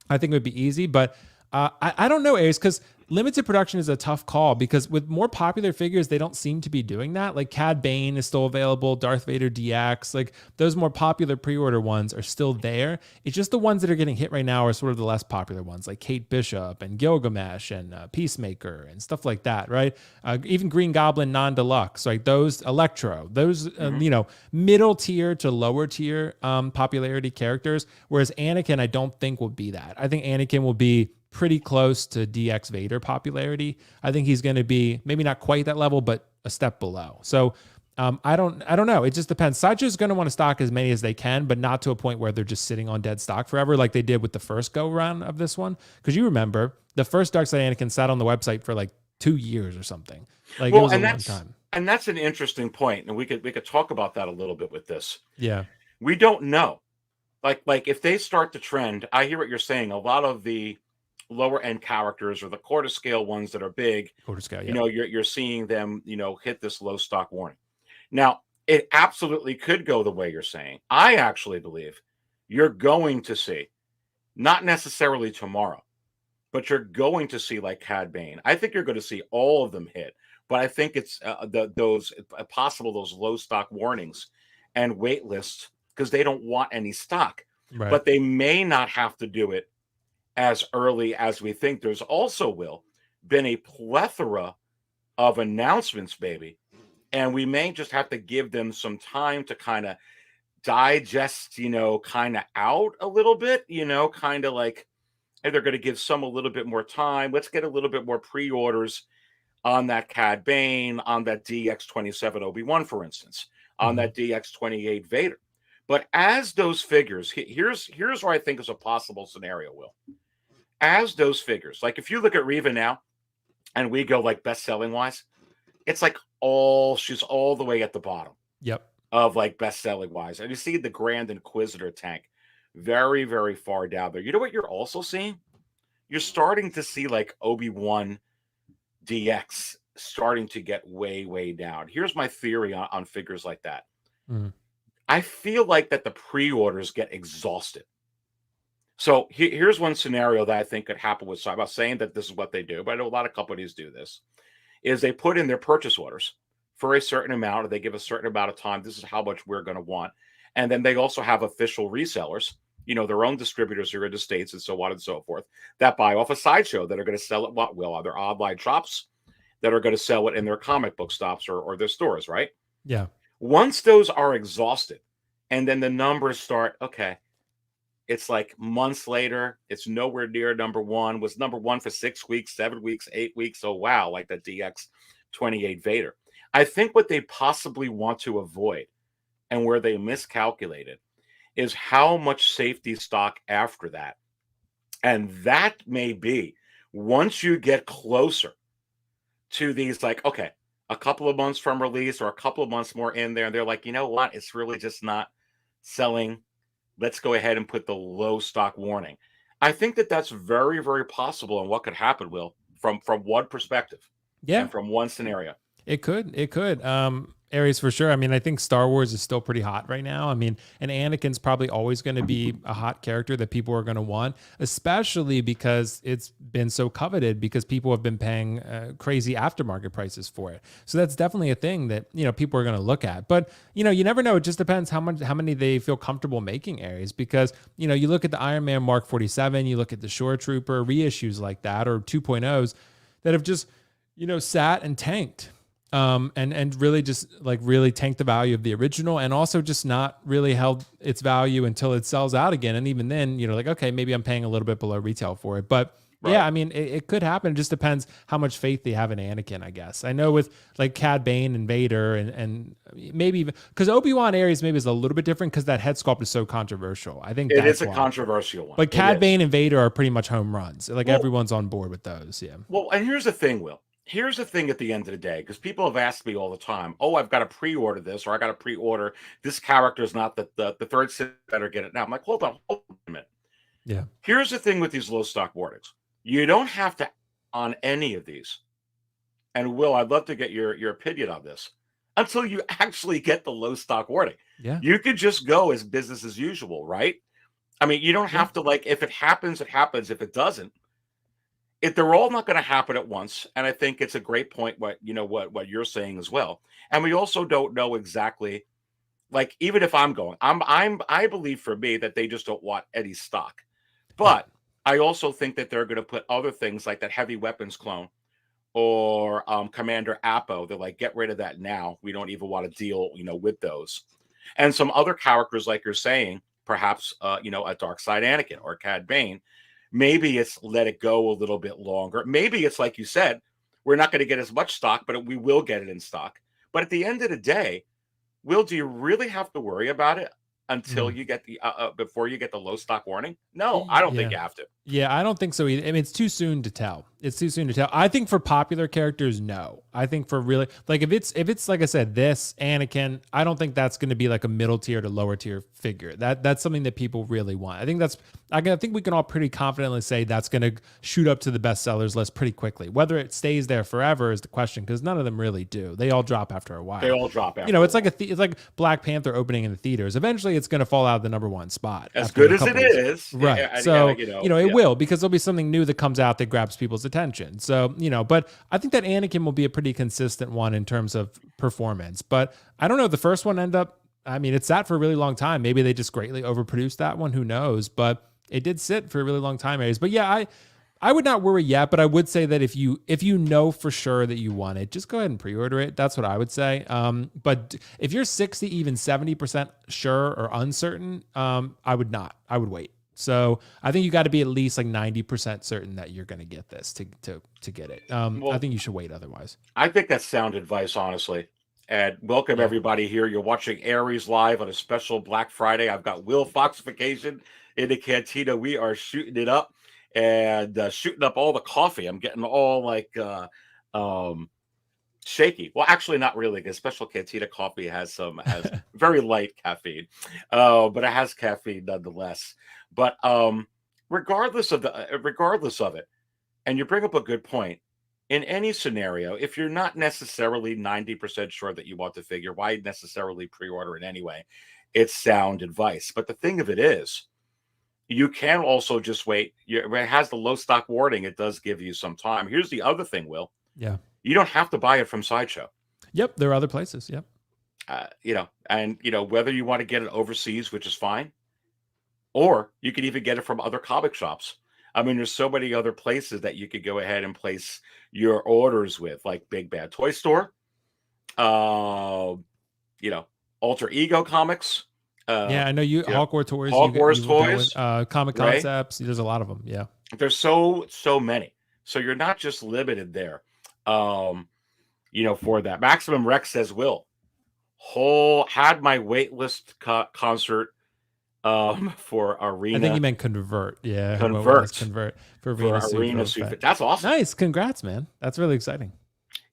I think it would be easy, but I don't know, Aries, because limited production is a tough call, because with more popular figures, they don't seem to be doing that. Like Cad Bane is still available, Darth Vader DX, like those more popular pre-order ones are still there. It's just the ones that are getting hit right now are sort of the less popular ones, like Kate Bishop and Gilgamesh and Peacemaker and stuff like that, right? Even Green Goblin non-deluxe, like those Electro, those middle tier to lower tier popularity characters. Whereas Anakin, I don't think will be that. I think Anakin will be pretty close to DX Vader popularity. I think he's going to be maybe not quite that level, but a step below. So I don't know. It just depends. Sideshow's going to want to stock as many as they can, but not to a point where they're just sitting on dead stock forever, like they did with the first go round of this one. Because you remember the first Darkside Anakin sat on the website for like 2 years or something. Like it was a long time. And that's an interesting point, and we could talk about that a little bit with this. Yeah, we don't know. Like if they start to trend, I hear what you're saying. A lot of the lower end characters or the quarter scale ones that are big, quarter scale, yeah. You know, you're seeing them, hit this low stock warning. Now, it absolutely could go the way you're saying. I actually believe you're going to see, not necessarily tomorrow, but you're going to see like Cad Bane. I think you're going to see all of them hit, but I think it's those low stock warnings and wait lists, because they don't want any stock, Right. But they may not have to do it as early as we think. There's also been a plethora of announcements, baby, and we may just have to give them some time to kind of digest, kind of out a little bit, kind of like, hey, they're going to give some a little bit more time. Let's get a little bit more pre-orders on that Cad Bane, on that DX27 Obi-Wan, for instance, on that DX28 Vader. But as those figures, here's where I think is a possible scenario, Will. As those figures, like if you look at Reva now, and we go like best-selling wise, it's like she's all the way at the bottom. Yep. Of like best-selling wise. And you see the Grand Inquisitor tank very, very far down there. You know what you're also seeing? You're starting to see like Obi-Wan DX starting to get way, way down. Here's my theory on figures like that. I feel like that the pre-orders get exhausted. So here's one scenario that I think could happen with. So I'm not saying that this is what they do, but I know a lot of companies do this. Is they put in their purchase orders for a certain amount, or they give a certain amount of time. This is how much we're going to want, and then they also have official resellers, their own distributors here in the States and so on and so forth, that buy off a Sideshow that are going to sell it. Other online shops that are going to sell it in their comic book stops or their stores, right? Yeah. Once those are exhausted, and then the numbers start, okay. It's like months later, it's nowhere near number one. Was number one for 6 weeks, 7 weeks, 8 weeks. Oh, wow, like the DX28 Vader. I think what they possibly want to avoid, and where they miscalculated, is how much safety stock after that. And that may be, once you get closer to these, like, okay, a couple of months from release or a couple of months more in there, and they're like, you know what? It's really just not selling. Let's go ahead and put the low stock warning. I think that that's very, very possible. And what could happen, Will, from one perspective. Yeah, and from one scenario. it could. It could. Aries for sure. I mean, I think Star Wars is still pretty hot right now. I mean, and Anakin's probably always going to be a hot character that people are going to want, especially because it's been so coveted because people have been paying crazy aftermarket prices for it. So that's definitely a thing that, people are going to look at. But, you never know. It just depends how many they feel comfortable making Aries because, you look at the Iron Man Mark 47, you look at the Shore Trooper reissues like that or 2.0s that have just, sat and tanked. And really just really tanked the value of the original and also just not really held its value until it sells out again. And even then, okay, maybe I'm paying a little bit below retail for it. But yeah, I mean, it could happen. It just depends how much faith they have in Anakin, I guess. I know with Cad Bane and Vader and maybe even because Obi-Wan Aries maybe is a little bit different because that head sculpt is so controversial. I think it is a controversial one. But Cad Bane and Vader are pretty much home runs. Everyone's on board with those. Yeah. Well, and here's the thing, Will. Here's the thing at the end of the day, because people have asked me all the time, oh, I've got to pre-order this, or I got to pre-order this character is not the third Sith better get it now. I'm like, hold on a minute. Yeah. Here's the thing with these low stock wardings. You don't have to on any of these. And Will, I'd love to get your opinion on this until you actually get the low stock warding. Yeah. You could just go as business as usual, right? I mean, you don't have to if it happens, it happens. If it doesn't, they're all not going to happen at once, and I think it's a great point. What you're saying as well, and we also don't know exactly. Even if I'm going, I believe for me that they just don't want any stock, but I also think that they're going to put other things like that heavy weapons clone or Commander Appo. They're like, get rid of that now. We don't even want to deal, with those, and some other characters like you're saying, perhaps a Darkside Anakin or Cad Bane. Maybe it's let it go a little bit longer. Maybe it's like you said, we're not going to get as much stock, but we will get it in stock. But at the end of the day, Will, do you really have to worry about it until you get the before you get the low stock warning? No, I don't think you have to. Yeah, I don't think so either. I mean, it's too soon to tell. It's too soon to tell. I think for popular characters, no. I think for really if it's like I said, this Anakin, I don't think that's going to be like a middle tier to lower tier figure. That's something that people really want. I think we can all pretty confidently say that's going to shoot up to the bestsellers list pretty quickly. Whether it stays there forever is the question because none of them really do. They all drop after a while. It's like it's like Black Panther opening in the theaters. Eventually, it's going to fall out of the number one spot. As good as it is, right? It will because there'll be something new that comes out that grabs people's attention. So, but I think that Anakin will be a pretty consistent one in terms of performance. But I don't know. The first one it sat for a really long time. Maybe they just greatly overproduced that one. Who knows? But it did sit for a really long time, Aries. But yeah, I would not worry yet, but I would say that if you know for sure that you want it, just go ahead and pre-order it. That's what I would say. But if you're 60, even 70% sure or uncertain, I would not. I would wait. So I think you got to be at least 90% certain that you're going to get this to get it. I think you should wait otherwise. I think that's sound advice, honestly. And welcome everybody here. You're watching Aries live on a special Black Friday. I've got Will Foxification in the cantina. We are shooting it up and shooting up all the coffee. I'm getting all shaky. Well, actually, not really, because special cantina coffee has very light caffeine, but it has caffeine nonetheless. But regardless of it, and you bring up a good point. In any scenario, if you're not necessarily 90% sure that you want the figure, why necessarily pre-order it anyway? It's sound advice. But the thing of it is, you can also just wait. It has the low stock warning. It does give you some time. Here's the other thing, Will. Yeah. You don't have to buy it from Sideshow. Yep. There are other places. Yep. Whether you want to get it overseas, which is fine, or you could even get it from other comic shops. I mean, there's so many other places that you could go ahead and place your orders with, like Big Bad Toy Store, Alter Ego Comics. I know you. Hawkworth Toys. Hawkworth Toys. Comic right? Concepts. There's a lot of them. Yeah. There's so many. So you're not just limited there. For that. Maximum Rex says, Will, had my waitlist concert for Arena. I think you meant convert. Yeah. Convert for Arena Suit. That's awesome. Nice. Congrats, man. That's really exciting.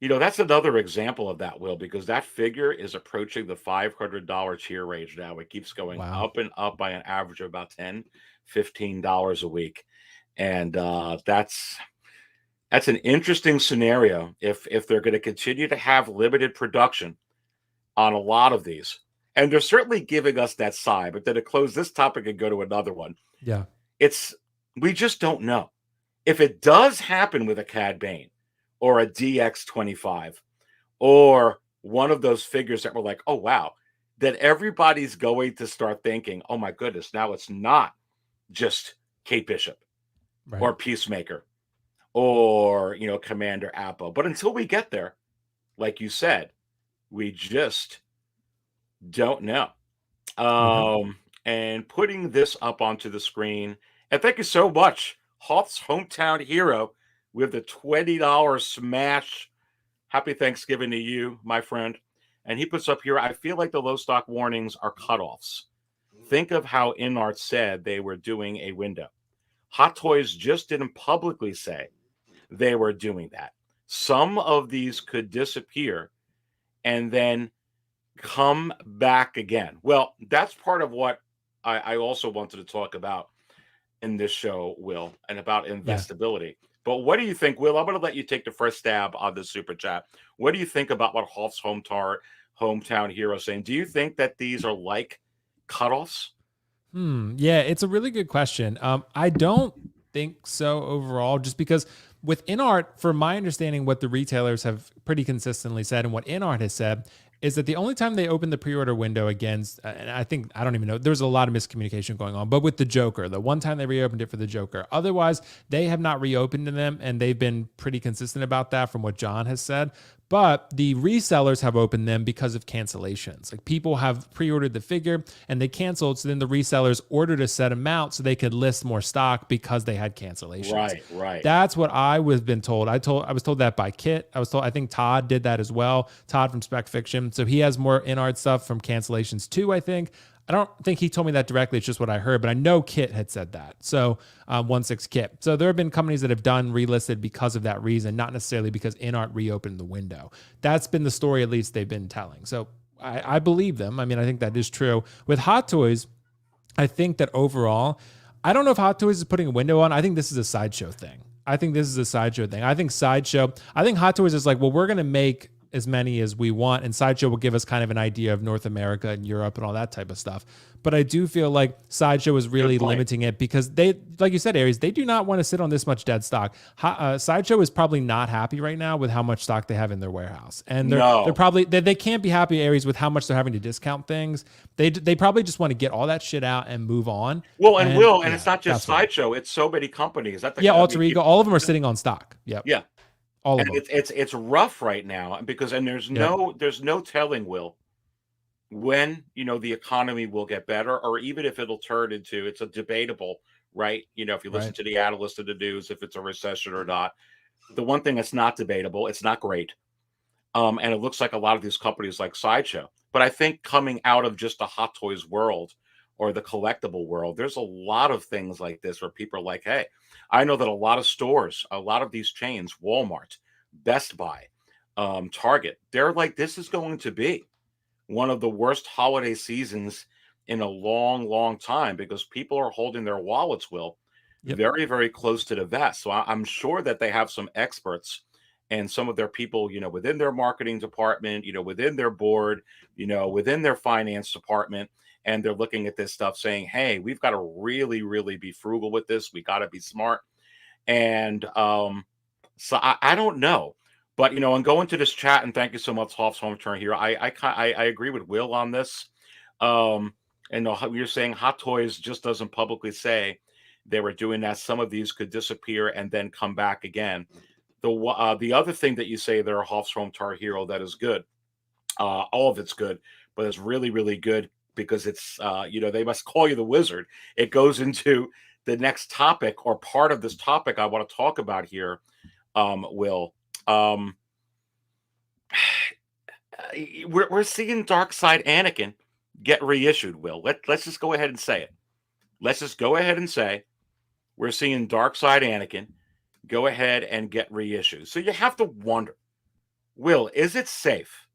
That's another example of that, Will, because that figure is approaching the $500 tier range now. It keeps going up and up by an average of about $10, $15 a week. And That's an interesting scenario if they're going to continue to have limited production on a lot of these. And they're certainly giving us that side, but then to close this topic and go to another one, Yeah. we just don't know. If it does happen with a Cad Bane or a DX25 or one of those figures that were like, oh wow, that everybody's going to start thinking, oh my goodness, now it's not just Kate Bishop Right. or Peacemaker or Commander Apple. But until we get there, like you said, we just don't know. And putting this up onto the screen, and thank you so much, Hoff's Hometown Hero, with the $20 smash. Happy Thanksgiving to you, my friend. And he puts up here, I feel like the low stock warnings are cutoffs. Think of how Inart said they were doing a window. Hot Toys just didn't publicly say they were doing that. Some of these could disappear and then come back again. Well, that's part of what I also wanted to talk about in this show, Will, and about investability. Yeah. But what do you think, Will? I'm going to let you take the first stab on the super chat. What do you think about what Hoff's Hometown Hero is saying? Do you think that these are like cutoffs? Yeah, it's a really good question. I don't think so overall, just because with InArt, for my understanding, what the retailers have pretty consistently said and what InArt has said is that the only time they opened the pre-order window against, and I don't even know, there's a lot of miscommunication going on, but with the Joker, the one time they reopened it for the Joker. Otherwise, they have not reopened them, and they've been pretty consistent about that from what John has said. But the resellers have opened them because of cancellations. Like, people have pre-ordered the figure and they canceled, so then the resellers ordered a set amount so they could list more stock because they had cancellations. Right. That's what I was been told. I was told that by Kit. I think Todd did that as well. Todd from Spec Fiction. So he has more InArt stuff from cancellations too, I think. I don't think he told me that directly. It's just what I heard, but I know Kit had said that. So 16 Kit. So there have been companies that have done relisted because of that reason, not necessarily because InArt reopened the window. That's been the story, at least they've been telling. So I believe them. I mean, I think that is true. With Hot Toys, I think that overall, I don't know if Hot Toys is putting a window on. I think this is a Sideshow thing. I think Hot Toys is like, well, we're going to make as many as we want, and Sideshow will give us kind of an idea of North America and Europe and all that type of stuff. But I do feel like Sideshow is really limiting it because they, like you said, Aries, they do not want to sit on this much dead stock. Sideshow is probably not happy right now with how much stock they have in their warehouse, and they're probably they can't be happy, Aries, with how much they're having to discount things. They probably just want to get all that shit out and move on. Well, and it's not just Sideshow; it's so many companies. Alter Ego, all of them are sitting on stock. Yep. Yeah. All of them. It's rough right now because there's no telling, Will, when the economy will get better, or even if it'll turn into, it's a debatable, right? If you listen to the analysts of the news, if it's a recession or not. The one thing that's not debatable, it's not great. And it looks like a lot of these companies like Sideshow. But I think coming out of just the Hot Toys world or the collectible world, there's a lot of things like this where people are like, hey, I know that a lot of stores, a lot of these chains, Walmart, Best Buy, Target, they're like, this is going to be one of the worst holiday seasons in a long, long time because people are holding their wallets, Will, very, very close to the vest. So I'm sure that they have some experts and some of their people, within their marketing department, within their board, within their finance department. And they're looking at this stuff saying, hey, we've got to really, really be frugal with this. We got to be smart. And so I don't know. But, and going to this chat, and thank you so much, Hoff's Home Turn here. I agree with Will on this. And you're saying Hot Toys just doesn't publicly say they were doing that. Some of these could disappear and then come back again. The other thing that you say there, Hoff's Home Tar Hero, that is good. All of it's good, but it's really, really good because it's, they must call you the wizard. It goes into the next topic or part of this topic I want to talk about here, Will. We're seeing Darkside Anakin get reissued, Will. Let's just go ahead and say it. Let's just go ahead and say we're seeing Darkside Anakin go ahead and get reissued. So you have to wonder, Will, is it safe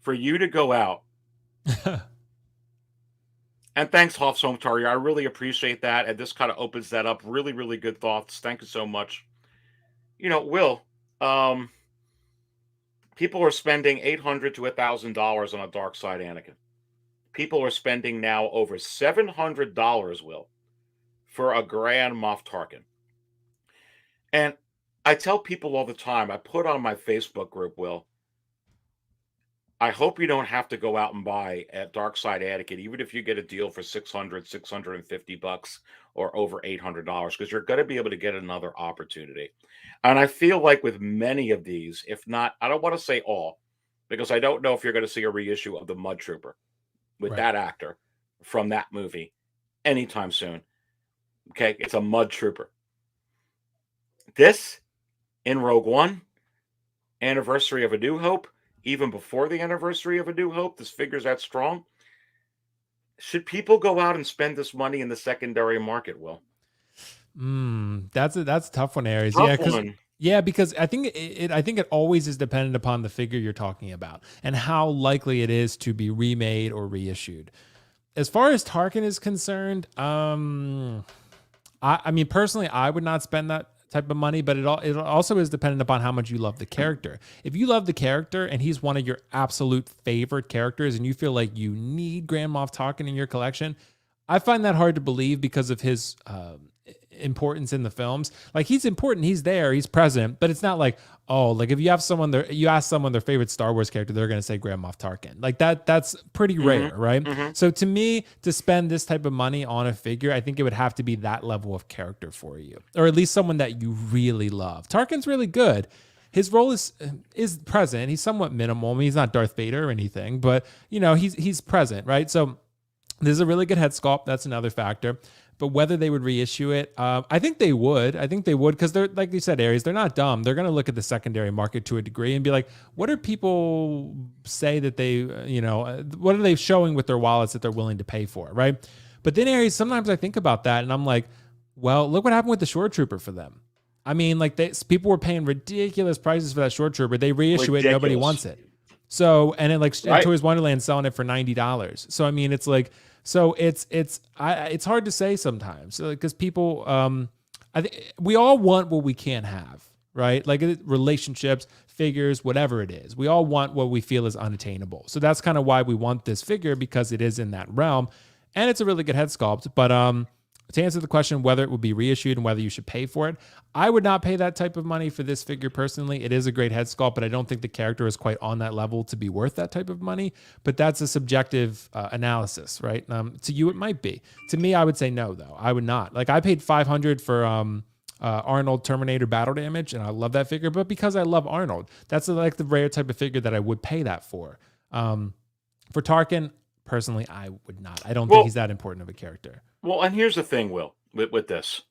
for you to go out? And thanks, Hoff's Home Tarrier. I really appreciate that. And this kind of opens that up. Really, really good thoughts. Thank you so much. Will, um, people are spending $800 to $1,000 on a Darkside Anakin. People are spending now over $700, Will, for a Grand Moff Tarkin. And I tell people all the time, I put on my Facebook group, Will, I hope you don't have to go out and buy at Darkside Anakin, even if you get a deal for $650 or over $800, because you're going to be able to get another opportunity. And I feel like with many of these, if not, I don't want to say all, because I don't know if you're going to see a reissue of the Mud Trooper with that actor from that movie anytime soon. Okay, it's a Mud Trooper. This in Rogue One, anniversary of A New Hope, even before the anniversary of A New Hope, this figure's that strong. Should people go out and spend this money in the secondary market, Will? That's a tough one, Aries. Because I think it always is dependent upon the figure you're talking about and how likely it is to be remade or reissued. As far as Tarkin is concerned, I mean, personally, I would not spend that type of money, but it also is dependent upon how much you love the character. If you love the character and he's one of your absolute favorite characters and you feel like you need Grand Moff Tarkin in your collection, I find that hard to believe because of his importance in the films. Like, he's important, he's there, he's present, but it's not like, oh, like if you have someone there, you ask someone their favorite Star Wars character, they're going to say Grand Moff Tarkin. Like that's pretty rare, right? So to me, to spend this type of money on a figure, I think it would have to be that level of character for you, or at least someone that you really love. Tarkin's really good. His role is present. He's somewhat minimal. I mean, he's not Darth Vader or anything, but he's present, right? So this is a really good head sculpt. That's another factor. But whether they would reissue it, I think they would. I think they would, because they're, like you said, Aries, they're not dumb. They're going to look at the secondary market to a degree and be like, what are people say that they, what are they showing with their wallets that they're willing to pay for, right? But then, Aries, sometimes I think about that and I'm like, well, look what happened with the Short Trooper for them. I mean, like, people were paying ridiculous prices for that Short Trooper. They reissue it, nobody wants it. So, and Toys Wonderland selling it for $90. So, I mean, it's like, so it's hard to say sometimes, because people, I think we all want what we can't have, right? Like relationships, figures, whatever it is. We all want what we feel is unattainable. So that's kind of why we want this figure, because it is in that realm, and it's a really good head sculpt. But to answer the question whether it would be reissued and whether you should pay for it, I would not pay that type of money for this figure personally. It is a great head sculpt, but I don't think the character is quite on that level to be worth that type of money. But that's a subjective analysis, right? To you, it might be. To me, I would say no, though. I would not. Like, I paid $500 for Arnold Terminator Battle Damage, and I love that figure, but because I love Arnold, that's like the rare type of figure that I would pay that for. For Tarkin, personally, I would not. I don't think he's that important of a character. Well, and here's the thing, Will, with this,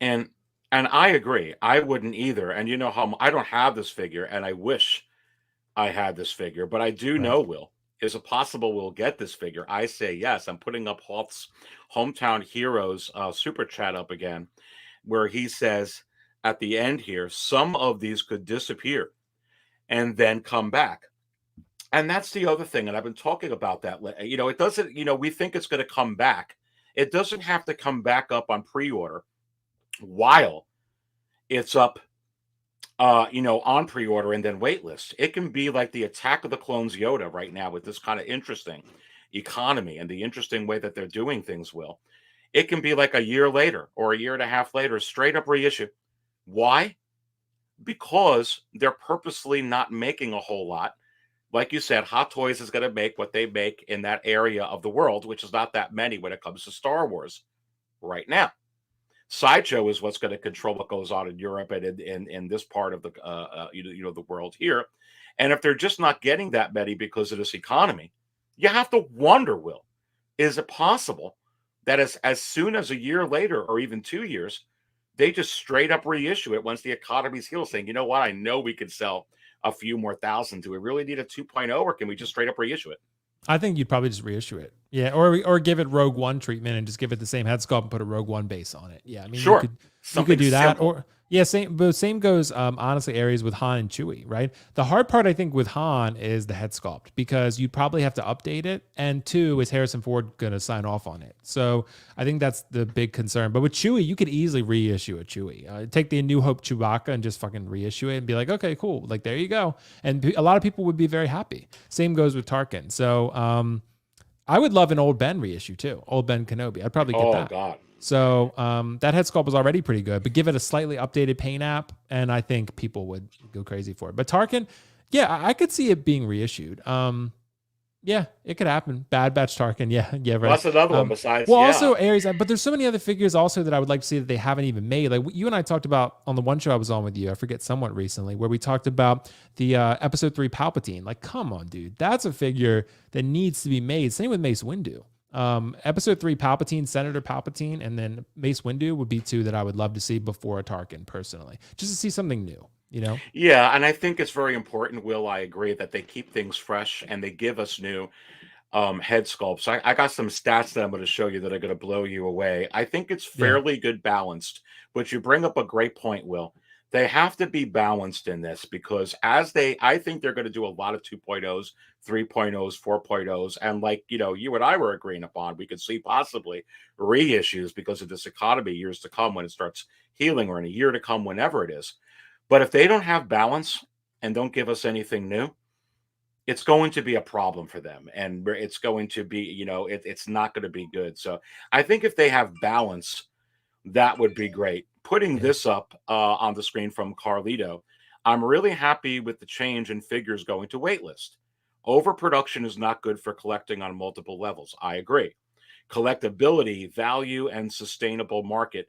and I agree, I wouldn't either. And you know how I don't have this figure, and I wish I had this figure, but I do know, Will, is it possible we'll get this figure? I say yes. I'm putting up Hoff's Hometown Heroes super chat up again, where he says at the end here, some of these could disappear and then come back. And that's the other thing, and I've been talking about that. It doesn't, we think it's going to come back. It doesn't have to come back up on pre-order while it's up, on pre-order and then waitlist. It can be like the Attack of the Clones Yoda right now with this kind of interesting economy and the interesting way that they're doing things, Will. It can be like a year later or a year and a half later, straight up reissue. Why? Because they're purposely not making a whole lot. Like you said, Hot Toys is going to make what they make in that area of the world, which is not that many when it comes to Star Wars right now. Sideshow is what's going to control what goes on in Europe and in this part of the the world here. And if they're just not getting that many because of this economy, you have to wonder, Will, is it possible that as soon as a year later or even 2 years, they just straight up reissue it once the economy's healed, saying, you know what, I know we could sell a few more thousand. Do we really need a 2.0, or can we just straight up reissue it? I think you'd probably just reissue it. Yeah, or give it Rogue One treatment and just give it the same head sculpt and put a Rogue One base on it. Yeah, I mean, Sure. you could Something do that. simple. Or yeah, same goes honestly, Aries with Han and Chewie, right? The hard part I think with Han is the head sculpt because you'd probably have to update it, and two, is Harrison Ford gonna sign off on it? So I think that's the big concern. But with Chewie, you could easily reissue a Chewie. Take the New Hope Chewbacca and just fucking reissue it and be like, okay, cool, like there you go. And a lot of people would be very happy. Same goes with Tarkin. So I would love an old Ben reissue too. Old Ben Kenobi. I'd probably get that. Oh God. So that head sculpt was already pretty good, but give it a slightly updated paint app, and I think people would go crazy for it. But Tarkin, yeah, I could see it being reissued. Yeah, it could happen. Bad Batch Tarkin, yeah, right. Well, that's another one besides. Well, yeah. also Aries, but there's so many other figures also that I would like to see that they haven't even made. Like you and I talked about on the one show I was on with you, I forget, somewhat recently, where we talked about the Episode 3 Palpatine. Like, come on, dude, that's a figure that needs to be made. Same with Mace Windu. Episode 3 Palpatine, Senator Palpatine, and then Mace Windu would be two that I would love to see before a Tarkin, personally, just to see something new. You know? Yeah, and I think it's very important, Will. I agree that they keep things fresh and they give us new head sculpts. I got some stats that I'm going to show you that are going to blow you away. I think it's fairly good balanced, but you bring up a great point, Will. They have to be balanced in this because I think they're going to do a lot of 2.0s, 3.0s, 4.0s. And like, you and I were agreeing upon, we could see possibly reissues because of this economy years to come when it starts healing, or in a year to come, whenever it is. But if they don't have balance and don't give us anything new, it's going to be a problem for them. And it's going to be, it's not going to be good. So I think if they have balance, that would be great. Putting this up on the screen from Carlito, I'm really happy with the change in figures going to waitlist. Overproduction is not good for collecting on multiple levels. I agree. Collectability, value, and sustainable market.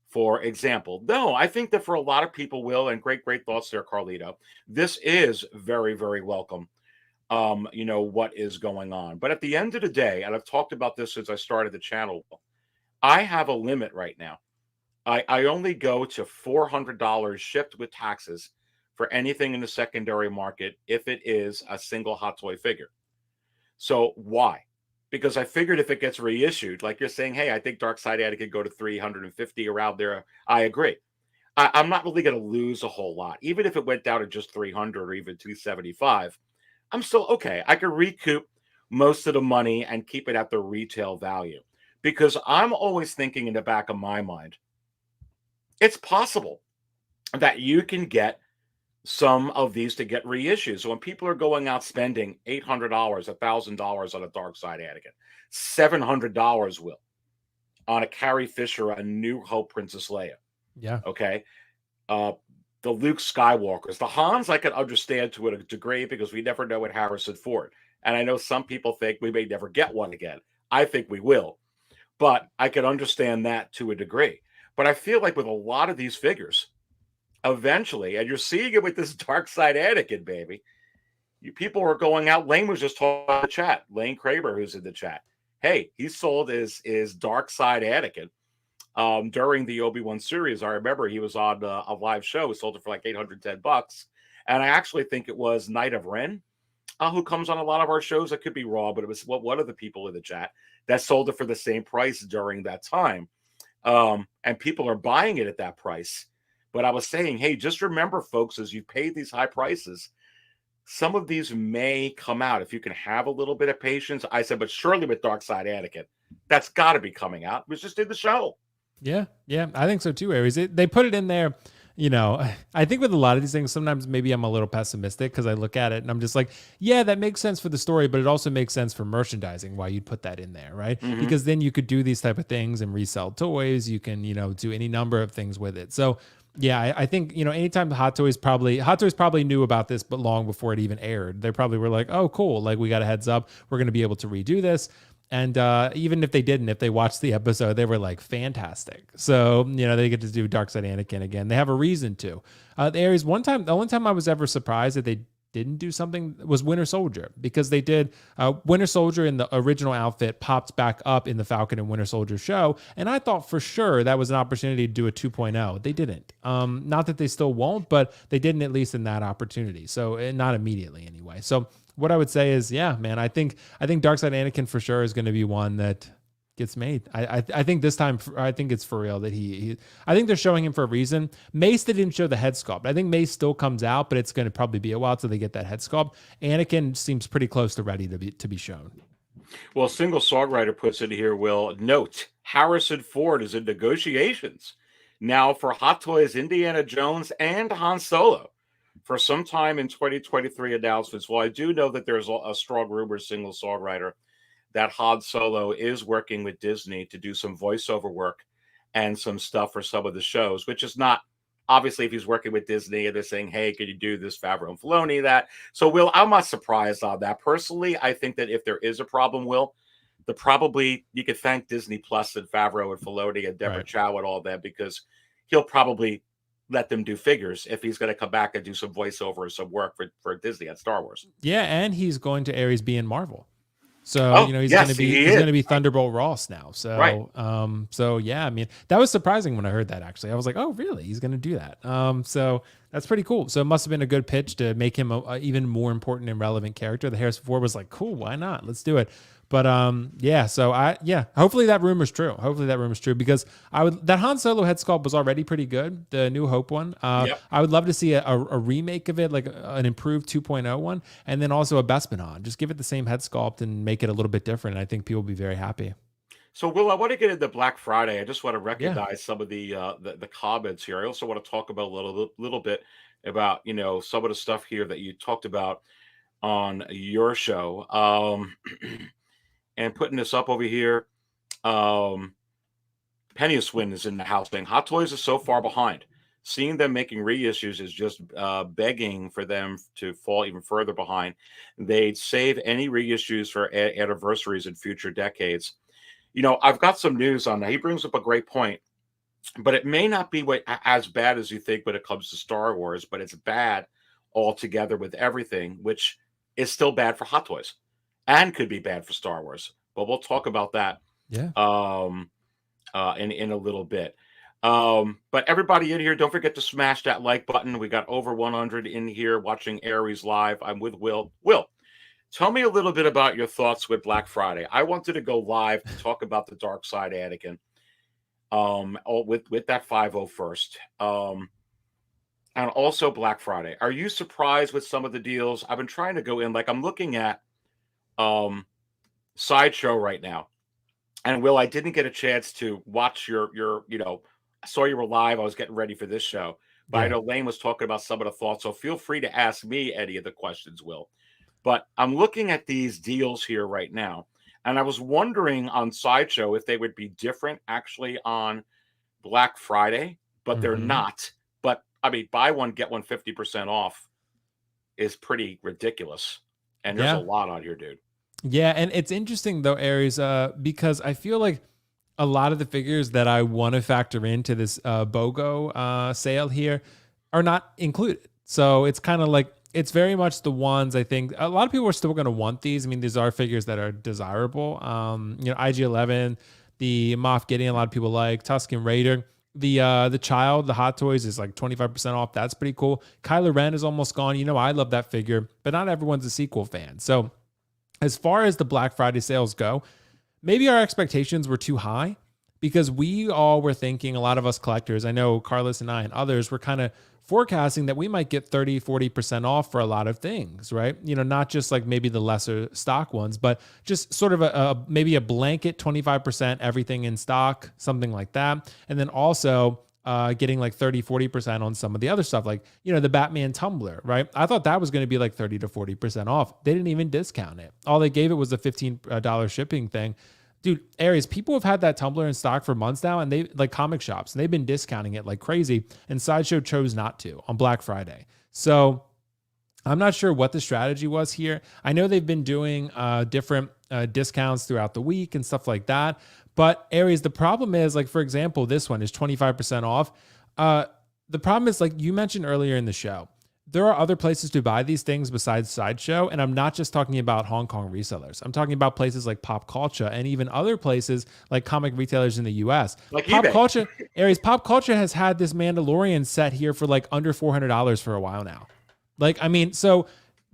For example, no, I think that for a lot of people, Will, and great thoughts there, Carlito, this is very, very welcome. What is going on. But at the end of the day, and I've talked about this since I started the channel, I have a limit right now. I only go to $400 shipped with taxes for anything in the secondary market if it is a single Hot Toy figure. So why? Because I figured if it gets reissued, like you're saying, hey, I think Darkside Anakin could go to 350 around there. I agree. I'm not really going to lose a whole lot. Even if it went down to just 300 or even 275, I'm still okay. I could recoup most of the money and keep it at the retail value. Because I'm always thinking in the back of my mind, it's possible that you can get some of these to get reissues. So when people are going out spending $800, $1,000 on a Darkside Anakin, $700 will on a Carrie Fisher, a New Hope Princess Leia. Yeah. Okay. The Luke Skywalkers, the Hans, I can understand to a degree because we never know what Harrison Ford. And I know some people think we may never get one again. I think we will, but I can understand that to a degree. But I feel like with a lot of these figures, eventually, and you're seeing it with this Darkside Anakin, baby, people are going out. Lane was just talking in the chat. Lane Kramer, who's in the chat. Hey, he sold his Darkside Anakin during the Obi-Wan series. I remember he was on a live show. He sold it for like $810. And I actually think it was Knight of Ren, who comes on a lot of our shows. I could be wrong, but it was one of the people in the chat that sold it for the same price during that time. And people are buying it at that price. But I was saying, hey, just remember, folks, as you pay these high prices, some of these may come out. If you can have a little bit of patience, I said, but surely with Darkside Anakin, that's got to be coming out. It was just in the show. Yeah, I think so too, Aries. They put it in there. I think with a lot of these things, sometimes maybe I'm a little pessimistic because I look at it and I'm just like, yeah, that makes sense for the story, but it also makes sense for merchandising why you'd put that in there, right? Mm-hmm. Because then you could do these type of things and resell toys. You can, do any number of things with it. So yeah, I think, anytime Hot Toys probably knew about this, but long before it even aired, they probably were like, oh, cool. Like we got a heads up. We're going to be able to redo this. And even if they didn't, if they watched the episode, they were like, fantastic. So, they get to do Darkside Anakin again. They have a reason to. The Aries, the only time I was ever surprised that they didn't do something was Winter Soldier, because they did Winter Soldier in the original outfit popped back up in the Falcon and Winter Soldier show. And I thought for sure that was an opportunity to do a 2.0. They didn't. Not that they still won't, but they didn't, at least in that opportunity. So not immediately anyway. So what I would say is, yeah, man, I think Darkside Anakin for sure is going to be one that gets made. I think this time, I think it's for real that he I think they're showing him for a reason. Mace, they didn't show the head sculpt. I think Mace still comes out, but it's going to probably be a while till they get that head sculpt. Anakin seems pretty close to ready to be shown. Well, single songwriter puts it here, Will. Note, Harrison Ford is in negotiations now for Hot Toys Indiana Jones and Han Solo for some time in 2023 announcements. Well, I do know that there's a strong rumor, single songwriter, that Han Solo is working with Disney to do some voiceover work and some stuff for some of the shows, which is not, obviously, if he's working with Disney and they're saying, hey, can you do this, Favreau and Filoni, that? So, Will, I'm not surprised on that. Personally, I think that if there is a problem, Will, you could thank Disney Plus and Favreau and Filoni and Deborah Chow and all that, because he'll probably let them do figures if he's going to come back and do some voiceover or some work for Disney at Star Wars. Yeah, and he's going to Aries be in Marvel. So, he's going to be Thunderbolt Ross now. So, so yeah, I mean, that was surprising when I heard that, actually. I was like, oh, really? He's going to do that. So that's pretty cool. So it must have been a good pitch to make him a even more important and relevant character. The Harrison Ford was like, cool, why not? Let's do it. But hopefully that rumor's true. Because that Han Solo head sculpt was already pretty good, the New Hope one. I would love to see a remake of it, like an improved 2.0 one, and then also a Bespin Han. Just give it the same head sculpt and make it a little bit different. I think people will be very happy. So, Will, I want to get into Black Friday. I just want to recognize some of the comments here. I also want to talk about a little bit about some of the stuff here that you talked about on your show. And putting this up over here, Penny Swin is in the house saying Hot Toys is so far behind. Seeing them making reissues is just begging for them to fall even further behind. They'd save any reissues for anniversaries in future decades. I've got some news on that. He brings up a great point, but it may not be as bad as you think when it comes to Star Wars, but it's bad altogether with everything, which is still bad for Hot Toys. And could be bad for Star Wars, but we'll talk about that in a little bit. But everybody in here, don't forget to smash that like button. We got over 100 in here watching Aries live. I'm with Will. Will, tell me a little bit about your thoughts with Black Friday. I wanted to go live to talk about the Darkside Anakin with that 5.0 first. And also Black Friday. Are you surprised with some of the deals? I've been trying to go in, like I'm looking at Sideshow right now, and Will, I didn't get a chance to watch your I saw you were live. I was getting ready for this show, but I know Lane was talking about some of the thoughts, so feel free to ask me any of the questions, Will. But I'm looking at these deals here right now, and I was wondering on Sideshow if they would be different actually on Black Friday, but they're not. But I mean, buy one get one 50% off is pretty ridiculous, and there's a lot on here, dude. Yeah, and it's interesting though, Aries, because I feel like a lot of the figures that I want to factor into this BOGO sale here are not included. So it's kind of like, it's very much the ones I think a lot of people are still going to want these. I mean, these are figures that are desirable. IG-11, the Moff Gideon, a lot of people like Tusken Raider. The Child, the Hot Toys is like 25% off. That's pretty cool. Kylo Ren is almost gone. I love that figure, but not everyone's a sequel fan. So as far as the Black Friday sales go, maybe our expectations were too high because we all were thinking, a lot of us collectors, I know Carlos and I and others were kind of forecasting that we might get 30, 40% off for a lot of things, right? Not just like maybe the lesser stock ones, but just sort of maybe a blanket 25% everything in stock, something like that. And then also getting like 30, 40% on some of the other stuff, like, the Batman tumbler, right? I thought that was going to be like 30 to 40% off. They didn't even discount it. All they gave it was a $15 shipping thing. Dude, Aries, people have had that tumbler in stock for months now, and they like comic shops, and they've been discounting it like crazy, and Sideshow chose not to on Black Friday. So I'm not sure what the strategy was here. I know they've been doing different discounts throughout the week and stuff like that. But Aries, the problem is, like, for example, this one is 25% off. The problem is, like you mentioned earlier in the show, there are other places to buy these things besides Sideshow. And I'm not just talking about Hong Kong resellers. I'm talking about places like Pop Culture and even other places like comic retailers in the US. Like Pop eBay. Culture, Aries, Pop Culture has had this Mandalorian set here for like under $400 for a while now. Like, I mean, so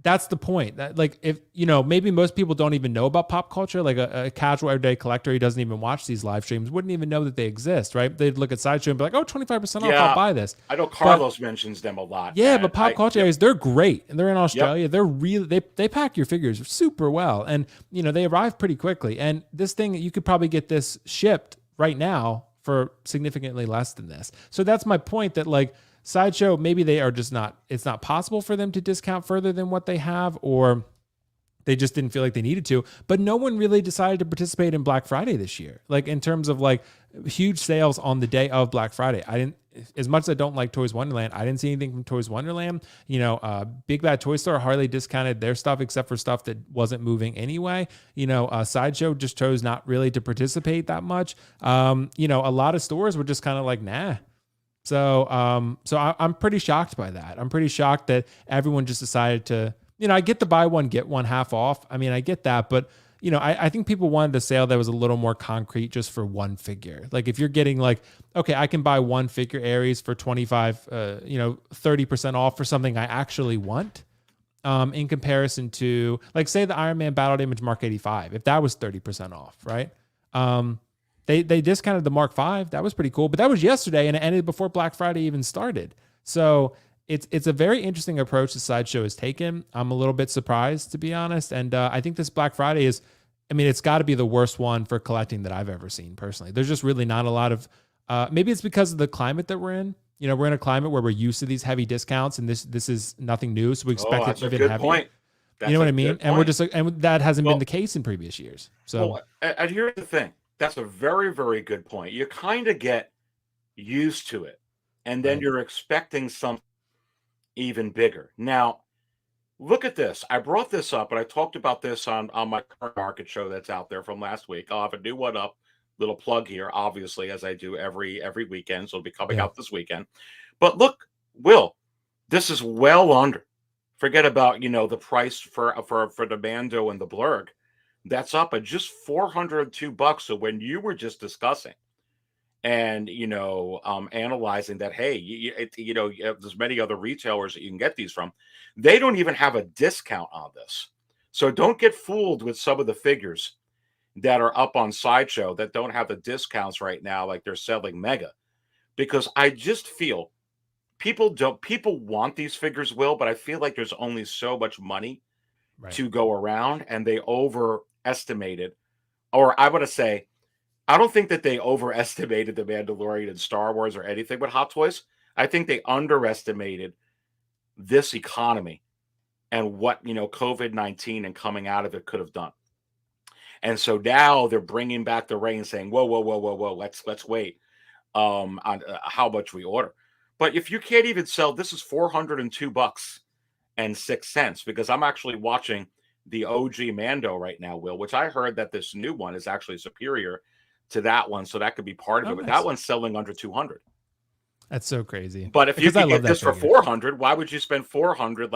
that's the point. That, like, if maybe most people don't even know about pop culture. Like a casual everyday collector who doesn't even watch these live streams wouldn't even know that they exist, right? They'd look at Sideshow and be like, "Oh, 25% off, I'll buy this." I know Carlos mentions them a lot. Yeah, but pop culture areas, they're great, and they're in Australia. Yep. They're really they pack your figures super well, and they arrive pretty quickly. And this thing, you could probably get this shipped right now for significantly less than this. So that's my point. That like Sideshow, maybe they are just not. It's not possible for them to discount further than what they have, or they just didn't feel like they needed to. But no one really decided to participate in Black Friday this year. Like in terms of like huge sales on the day of Black Friday. I didn't, as much as I don't like Toys Wonderland, I didn't see anything from Toys Wonderland. Big Bad Toy Store hardly discounted their stuff except for stuff that wasn't moving anyway. Sideshow just chose not really to participate that much. A lot of stores were just kind of like, nah. So I'm pretty shocked by that. I'm pretty shocked that everyone just decided to, I get the buy one, get one half off. I mean, I get that, but I think people wanted a sale that was a little more concrete just for one figure. Like if you're getting like, okay, I can buy one figure Aries for 30% off for something I actually want. In comparison to like, say the Iron Man Battle Damage Mark 85, if that was 30% off, right? They discounted the Mark 5. That was pretty cool, but that was yesterday and it ended before Black Friday even started. So it's a very interesting approach the Sideshow has taken. I'm a little bit surprised, to be honest. And I think this Black Friday it's got to be the worst one for collecting that I've ever seen personally. There's just really not a lot of, maybe it's because of the climate that we're in. We're in a climate where we're used to these heavy discounts and this is nothing new. So we expect it to be heavy. Point. You know what I mean? And we're just, and that hasn't been the case in previous years. So and here's the thing. That's a very, very good point. You kind of get used to it and then you're expecting something even bigger. Now, look at this. I brought this up, and I talked about this on my current market show that's out there from last week. I'll have a new one up. Little plug here, obviously, as I do every weekend. So it'll be coming out this weekend. But look, Will, this is well under. Forget about the price for the Mando and the Blurg. That's up at just $402. So when you were just discussing and analyzing that, hey, there's many other retailers that you can get these from. They don't even have a discount on this, so don't get fooled with some of the figures that are up on Sideshow that don't have the discounts right now, like they're selling mega. Because I just feel people want these figures, Will, but I feel like there's only so much money to go around, and they overestimated, or I want to say, I don't think that they overestimated the Mandalorian and Star Wars or anything with Hot Toys. I think they underestimated this economy and what, COVID-19 and coming out of it could have done. And so now they're bringing back the reins saying, whoa, let's wait on how much we order. But if you can't even sell, this is $402.06, because I'm actually watching the OG Mando right now, Will, which I heard that this new one is actually superior to that one, so that could be part of it. But that one's selling under 200. That's so crazy. But if you can get this for 400, why would you spend 400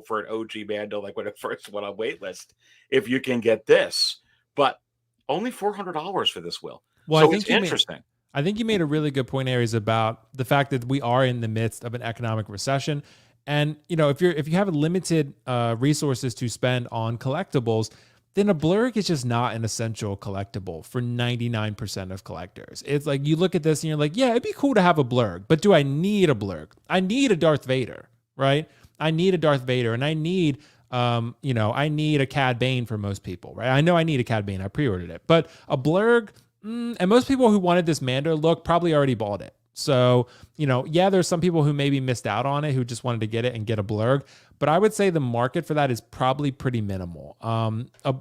for an OG Mando like when it first went on waitlist? If you can get this, but only $400 for this, Will. Well, so I think it's interesting. I think you made a really good point, Aries, about the fact that we are in the midst of an economic recession, and if you have limited resources to spend on collectibles, then a Blurg is just not an essential collectible for 99% of collectors. It's like you look at this and you're like, yeah, it'd be cool to have a Blurg, but do I need a Blurg? I need a Darth Vader, right? I need a Darth Vader, and I need, I need a Cad Bane for most people, right? I know I need a Cad Bane. I pre-ordered it, but a Blurg, and most people who wanted this Mando look probably already bought it. So, there's some people who maybe missed out on it, who just wanted to get it and get a Blurg. But I would say the market for that is probably pretty minimal.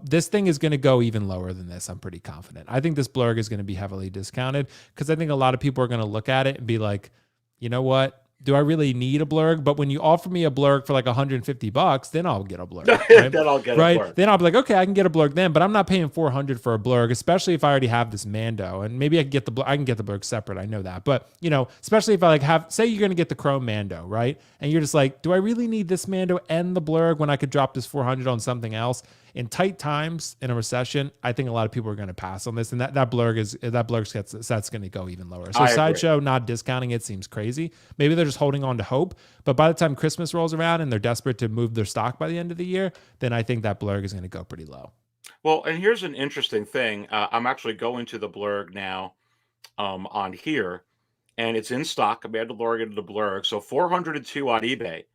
This thing is going to go even lower than this. I'm pretty confident. I think this Blurg is going to be heavily discounted, because I think a lot of people are going to look at it and be like, you know what? Do I really need a Blurg? But when you offer me a Blurg for like $150, then I'll get a Blurg. Right? Then I'll get a Blurg. Then I'll be like, okay, I can get a Blurg then, but I'm not paying $400 for a Blurg, especially if I already have this Mando. And maybe I can get the Blurg separate. I know that, but especially if I say you're going to get the Chrome Mando, right? And you're just like, do I really need this Mando and the Blurg when I could drop this $400 on something else? in tight times in a recession, I think a lot of people are going to pass on this, and that blurg that's going to go even lower. So Sideshow not discounting it seems crazy. Maybe they're just holding on to hope, but by the time Christmas rolls around and they're desperate to move their stock by the end of the year, then I think that blurg is going to go pretty low. Well, and here's an interesting thing. I'm actually going to the blurg now on here, and it's in stock. I'm able to log into the blurg. So 402 on eBay,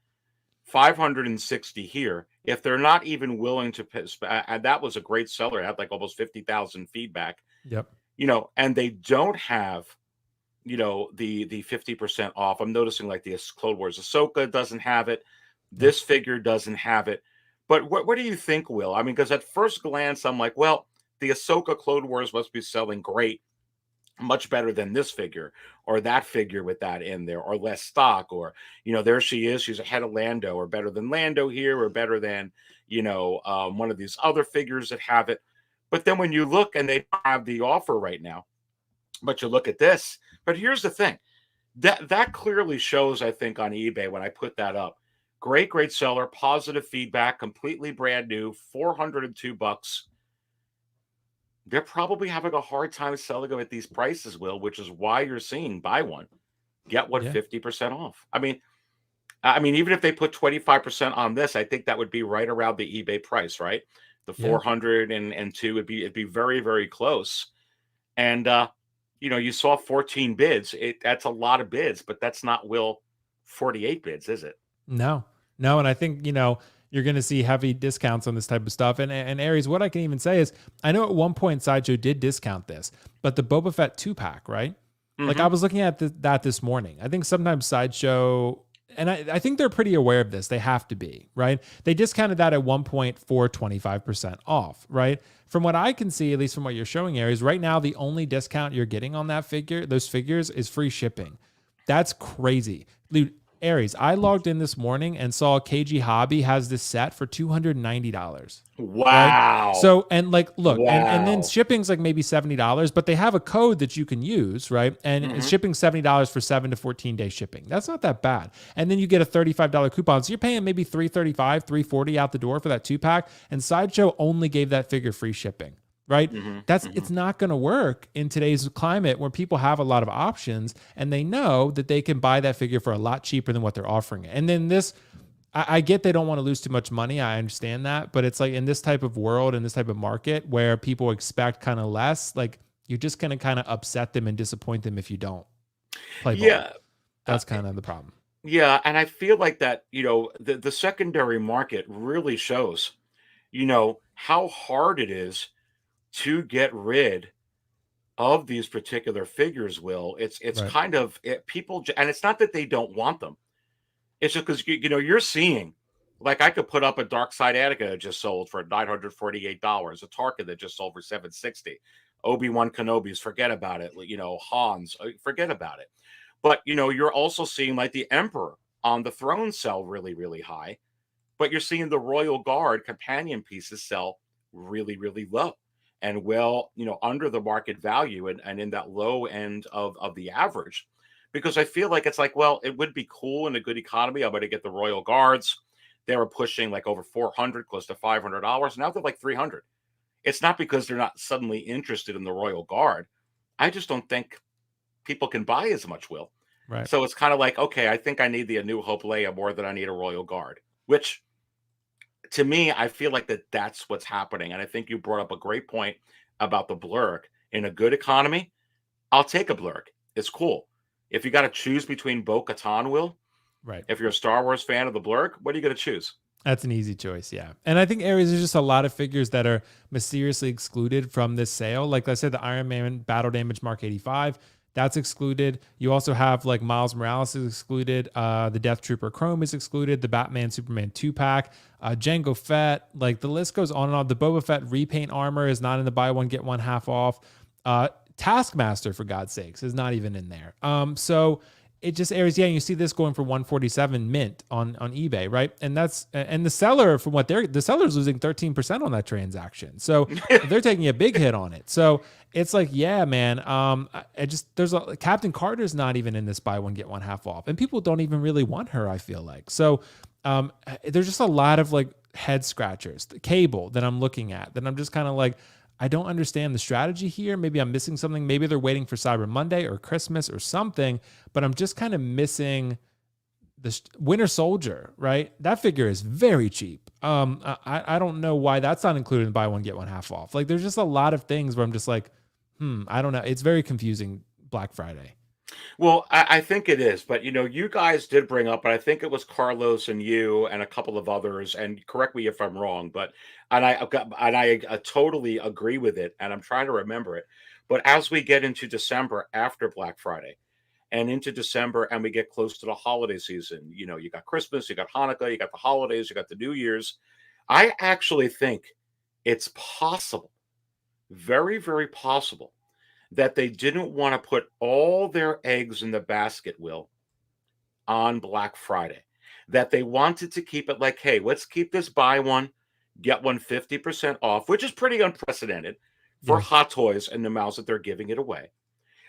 560 here. If they're not even willing to pay, and that was a great seller. It had like almost 50,000 feedback. Yep. And they don't have, the 50% off. I'm noticing like the Clone Wars Ahsoka doesn't have it. This figure doesn't have it. But what do you think, Will? I mean, because at first glance, I'm like, well, the Ahsoka Clone Wars must be selling great, much better than this figure or that figure with that in there, or less stock, or, there she is. She's ahead of Lando, or better than Lando here, or better than, one of these other figures that have it. But then when you look and they have the offer right now, but you look at this, but here's the thing that clearly shows, I think, on eBay when I put that up. Great seller, positive feedback, completely brand new, $402. They're probably having a hard time selling them at these prices, Will, which is why you're seeing buy one, get one 50% off. I mean, even if they put 25% on this, I think that would be right around the eBay price, right? The 402 it'd be very, very close. And you saw 14 bids. That's a lot of bids, but that's not, Will, 48 bids, is it? No, and I think, you're going to see heavy discounts on this type of stuff. And Aries, what I can even say is, I know at one point Sideshow did discount this, but the Boba Fett 2-pack, right? Mm-hmm. Like I was looking at that this morning. I think sometimes Sideshow, and I think they're pretty aware of this. They have to be, right? They discounted that at one point for 25% off, right? From what I can see, at least from what you're showing, Aries, right now, the only discount you're getting on those figures is free shipping. That's crazy. Dude, Aries, I logged in this morning and saw KG Hobby has this set for $290. Wow. Right? So, and look, wow. and then shipping's like maybe $70, but they have a code that you can use, right? And shipping $70 for 7 to 14 day shipping. That's not that bad. And then you get a $35 coupon. So you're paying maybe $335, $340 out the door for that 2-pack. And Sideshow only gave that figure free shipping. Right? It's not going to work in today's climate where people have a lot of options and they know that they can buy that figure for a lot cheaper than what they're offering. And then I get they don't want to lose too much money. I understand that, but it's like in this type of world, in this type of market where people expect kind of less, like you're just going to kind of upset them and disappoint them if you don't play ball. Yeah. That's kind of the problem. Yeah. And I feel like that, the secondary market really shows, how hard it is to get rid of these particular figures, Will. It's right. Kind of people, and it's not that they don't want them. It's just because you're seeing, like I could put up a Darkside Anakin that just sold for $948, a Tarkin that just sold for $760, Obi-Wan Kenobi's, forget about it. Han's, forget about it. But you're also seeing like the Emperor on the throne sell really, really high, but you're seeing the Royal Guard companion pieces sell really, really low. And under the market value and in that low end of the average, because I feel like it's like, well, it would be cool in a good economy. I'm going to get the Royal Guards. They were pushing like over $400, close to $500. Now they're like $300. It's not because they're not suddenly interested in the Royal Guard. I just don't think people can buy as much, Will. Right. So it's kind of like, okay, I think I need the A New Hope Leia more than I need a Royal Guard, which to me, I feel like that's what's happening. And I think you brought up a great point about the blurg. In a good economy, I'll take a blurg. It's cool. If you got to choose between Bo-Katan, Will, right? If you're a Star Wars fan of the blurg, what are you going to choose? That's an easy choice, yeah. And I think, Aries, there's just a lot of figures that are mysteriously excluded from this sale. Like I said, the Iron Man Battle Damage Mark 85, that's excluded. You also have like Miles Morales is excluded. The Death Trooper Chrome is excluded. The Batman Superman 2-pack. Jango Fett. Like the list goes on and on. The Boba Fett repaint armor is not in the buy one, get one half off. Taskmaster, for God's sakes, is not even in there. So it just Aries. Yeah, you see this going for 147 mint on eBay, right? And the seller, from what the seller's losing 13% on that transaction. So they're taking a big hit on it. So it's like, yeah, man. Captain Carter's not even in this buy one get one half off, and people don't even really want her, I feel like. So there's just a lot of like head scratchers, the cable that I'm looking at, that I'm just kind of like, I don't understand the strategy here. Maybe I'm missing something. Maybe they're waiting for Cyber Monday or Christmas or something, but I'm just kind of missing the Winter Soldier, right? That figure is very cheap. I don't know why that's not included in buy one, get one half off. Like there's just a lot of things where I'm just like, I don't know. It's very confusing Black Friday. Well, I think it is, but you guys did bring up, but I think it was Carlos and you and a couple of others, and correct me if I'm wrong, but I totally agree with it, and I'm trying to remember it. But as we get into December after Black Friday and into December and we get close to the holiday season, you got Christmas, you got Hanukkah, you got the holidays, you got the New Year's. I actually think it's possible, very, very possible, that they didn't want to put all their eggs in the basket, Will, on Black Friday. That they wanted to keep it like, hey, let's keep this buy one, get one 50% off, which is pretty unprecedented for Hot Toys and the amounts that they're giving it away.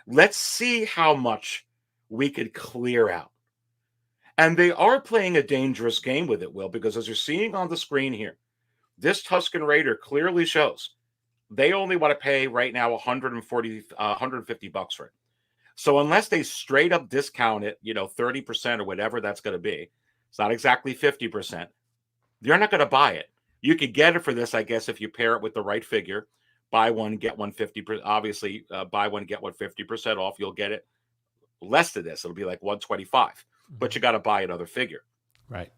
Let's see how much we could clear out. And they are playing a dangerous game with it, Will, because as you're seeing on the screen here, this Tusken Raider clearly shows they only want to pay right now $150 for it. So unless they straight up discount it, 30% or whatever that's going to be, it's not exactly 50%. They're not going to buy it. You could get it for this, I guess, if you pair it with the right figure. Buy one, get one 50%. Obviously, buy one, get one 50% off. You'll get it less than this. It'll be like 125, but you got to buy another figure. Right.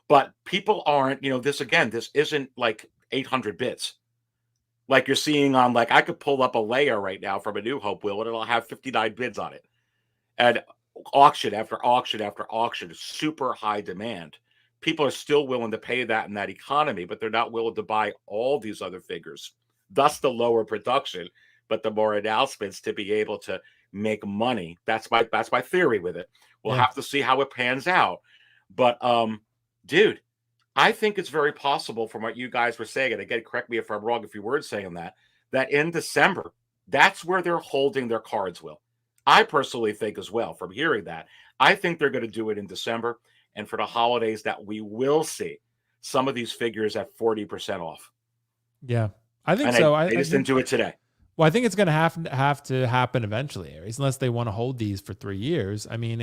But people aren't, this isn't like 800 bits. Like you're seeing on, like, I could pull up a Leia right now from A New Hope, Will, and it'll have 59 bids on it. And auction after auction after auction, super high demand. People are still willing to pay that in that economy, but they're not willing to buy all these other figures. Thus the lower production, but the more announcements to be able to make money. That's my theory with it. We'll have to see how it pans out. But dude, I think it's very possible from what you guys were saying, and again, correct me if I'm wrong if you weren't saying that in December, that's where they're holding their cards, Will. I personally think as well, from hearing that, I think they're going to do it in December, and for the holidays that we will see some of these figures at 40% off. Yeah, I think so. They just didn't do it today. Well, I think it's going to have to happen eventually, Aries, unless they want to hold these for 3 years. I mean,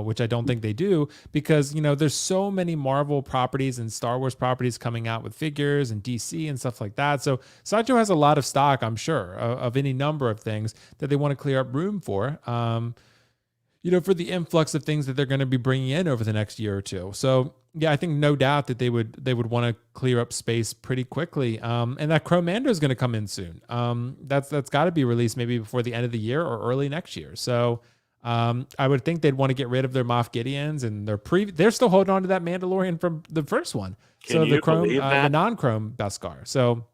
which I don't think they do, because, there's so many Marvel properties and Star Wars properties coming out with figures and DC and stuff like that. So Sideshow has a lot of stock, I'm sure, of any number of things that they want to clear up room for. For the influx of things that they're going to be bringing in over the next year or two. So yeah, I think no doubt that they would want to clear up space pretty quickly. And that Chrome Mando is going to come in soon. That's got to be released maybe before the end of the year or early next year. So I would think they'd want to get rid of their Moff Gideons, and they're still holding on to that Mandalorian from the first one. So the Chrome, the non-Chrome Beskar. So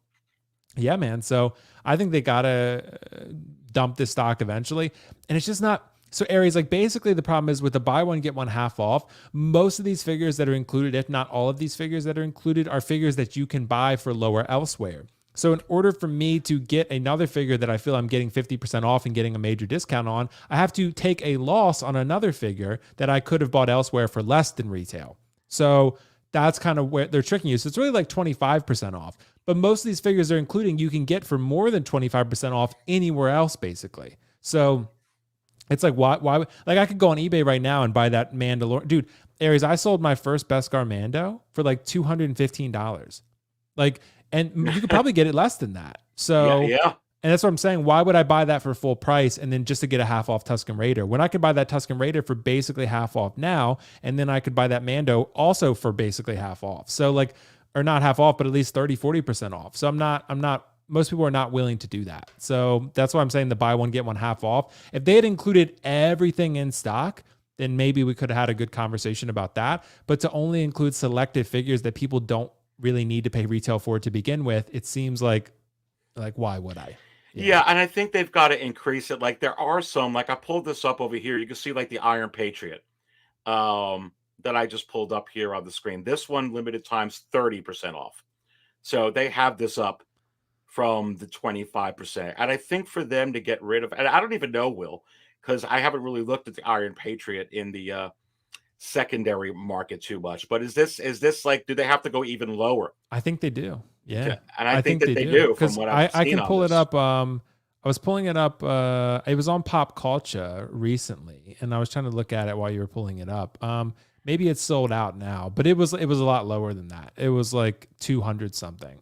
yeah, man. So I think they gotta dump this stock eventually, and it's just not. So Aries, like basically the problem is with the buy one, get one half off, most of these figures that are included, if not all of these figures that are included, are figures that you can buy for lower elsewhere. So in order for me to get another figure that I feel I'm getting 50% off and getting a major discount on, I have to take a loss on another figure that I could have bought elsewhere for less than retail. So that's kind of where they're tricking you. So it's really like 25% off. But most of these figures they're including, you can get for more than 25% off anywhere else, basically. So it's like, why? Like, I could go on eBay right now and buy that Mandalorian. Dude, Aries, I sold my first Beskar Mando for like $215. Like, and you could probably get it less than that. So, yeah. And that's what I'm saying. Why would I buy that for full price and then just to get a half off Tusken Raider when I could buy that Tusken Raider for basically half off now, and then I could buy that Mando also for basically half off. So like, or not half off, but at least 30-40% off. So I'm not. Most people are not willing to do that. So that's why I'm saying the buy one, get one half off. If they had included everything in stock, then maybe we could have had a good conversation about that. But to only include selected figures that people don't really need to pay retail for to begin with, it seems like why would I? Yeah, and I think they've got to increase it. Like there are some, like I pulled this up over here. You can see like the Iron Patriot that I just pulled up here on the screen. This one limited times 30% off. So they have this up from the 25%. And I think for them to get rid of, and I don't even know, Will, because I haven't really looked at the Iron Patriot in the secondary market too much. But is this like, do they have to go even lower? I think they do. Yeah. And I think that they do from what I've seen. I can pull on it this. up. I was pulling it up. It was on Pop Culture recently, and I was trying to look at it while you were pulling it up. Maybe it's sold out now, but it was a lot lower than that. It was like 200 something.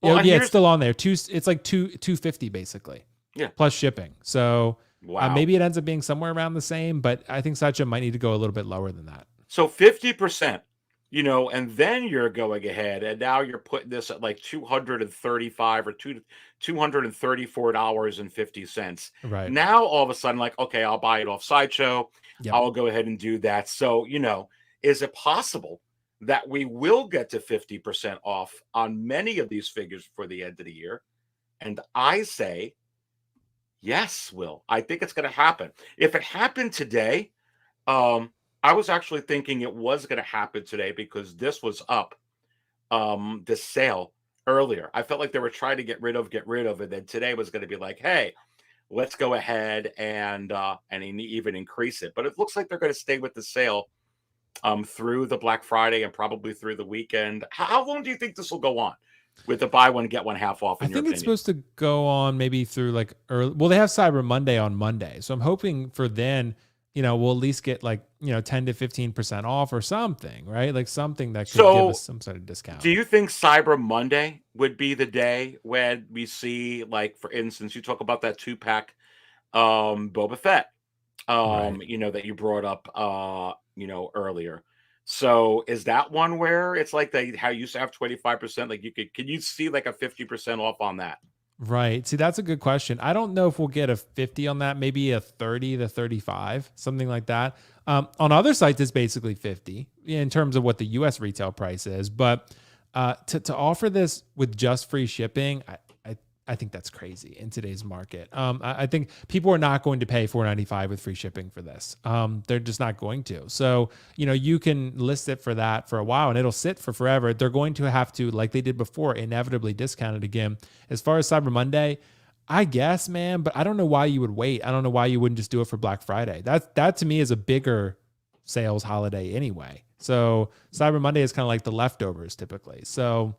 It's still on there. It's like 250 basically. Yeah. Plus shipping. So wow. Maybe it ends up being somewhere around the same, but I think Sideshow might need to go a little bit lower than that. So 50%, and then you're going ahead and now you're putting this at like $235 or $234.50. Right. Now all of a sudden, like, okay, I'll buy it off Sideshow. Yep. I'll go ahead and do that. So, is it possible that we will get to 50% off on many of these figures before the end of the year? And I say, yes, Will. I think it's going to happen. If it happened today, I was actually thinking it was going to happen today because this was up, this sale earlier. I felt like they were trying to get rid of, and then today was going to be like, hey, let's go ahead and even increase it. But it looks like they're going to stay with the sale through the Black Friday and probably through the weekend. How long do you think this will go on with the buy one, get one half off? I think it's supposed to go on maybe through like early. Well, they have Cyber Monday on Monday. So I'm hoping for then, we'll at least get like, 10 to 15% off or something, right? Like something that could give us some sort of discount. Do you think Cyber Monday would be the day when we see, like, for instance, you talk about that 2-pack Boba Fett, Right. that you brought up, earlier. So is that one where it's like how you used to have 25%? Like can you see like a 50% off on that? Right. See, that's a good question. I don't know if we'll get a 50 on that, maybe a 30 to 35, something like that. On other sites, it's basically 50 in terms of what the US retail price is. But to offer this with just free shipping, I think that's crazy in today's market. I think people are not going to pay $4.95 with free shipping for this. They're just not going to. So, you can list it for that for a while and it'll sit for forever. They're going to have to, like they did before, inevitably discount it again. As far as Cyber Monday, I guess, man, but I don't know why you would wait. I don't know why you wouldn't just do it for Black Friday. That to me is a bigger sales holiday anyway. So Cyber Monday is kind of like the leftovers typically. So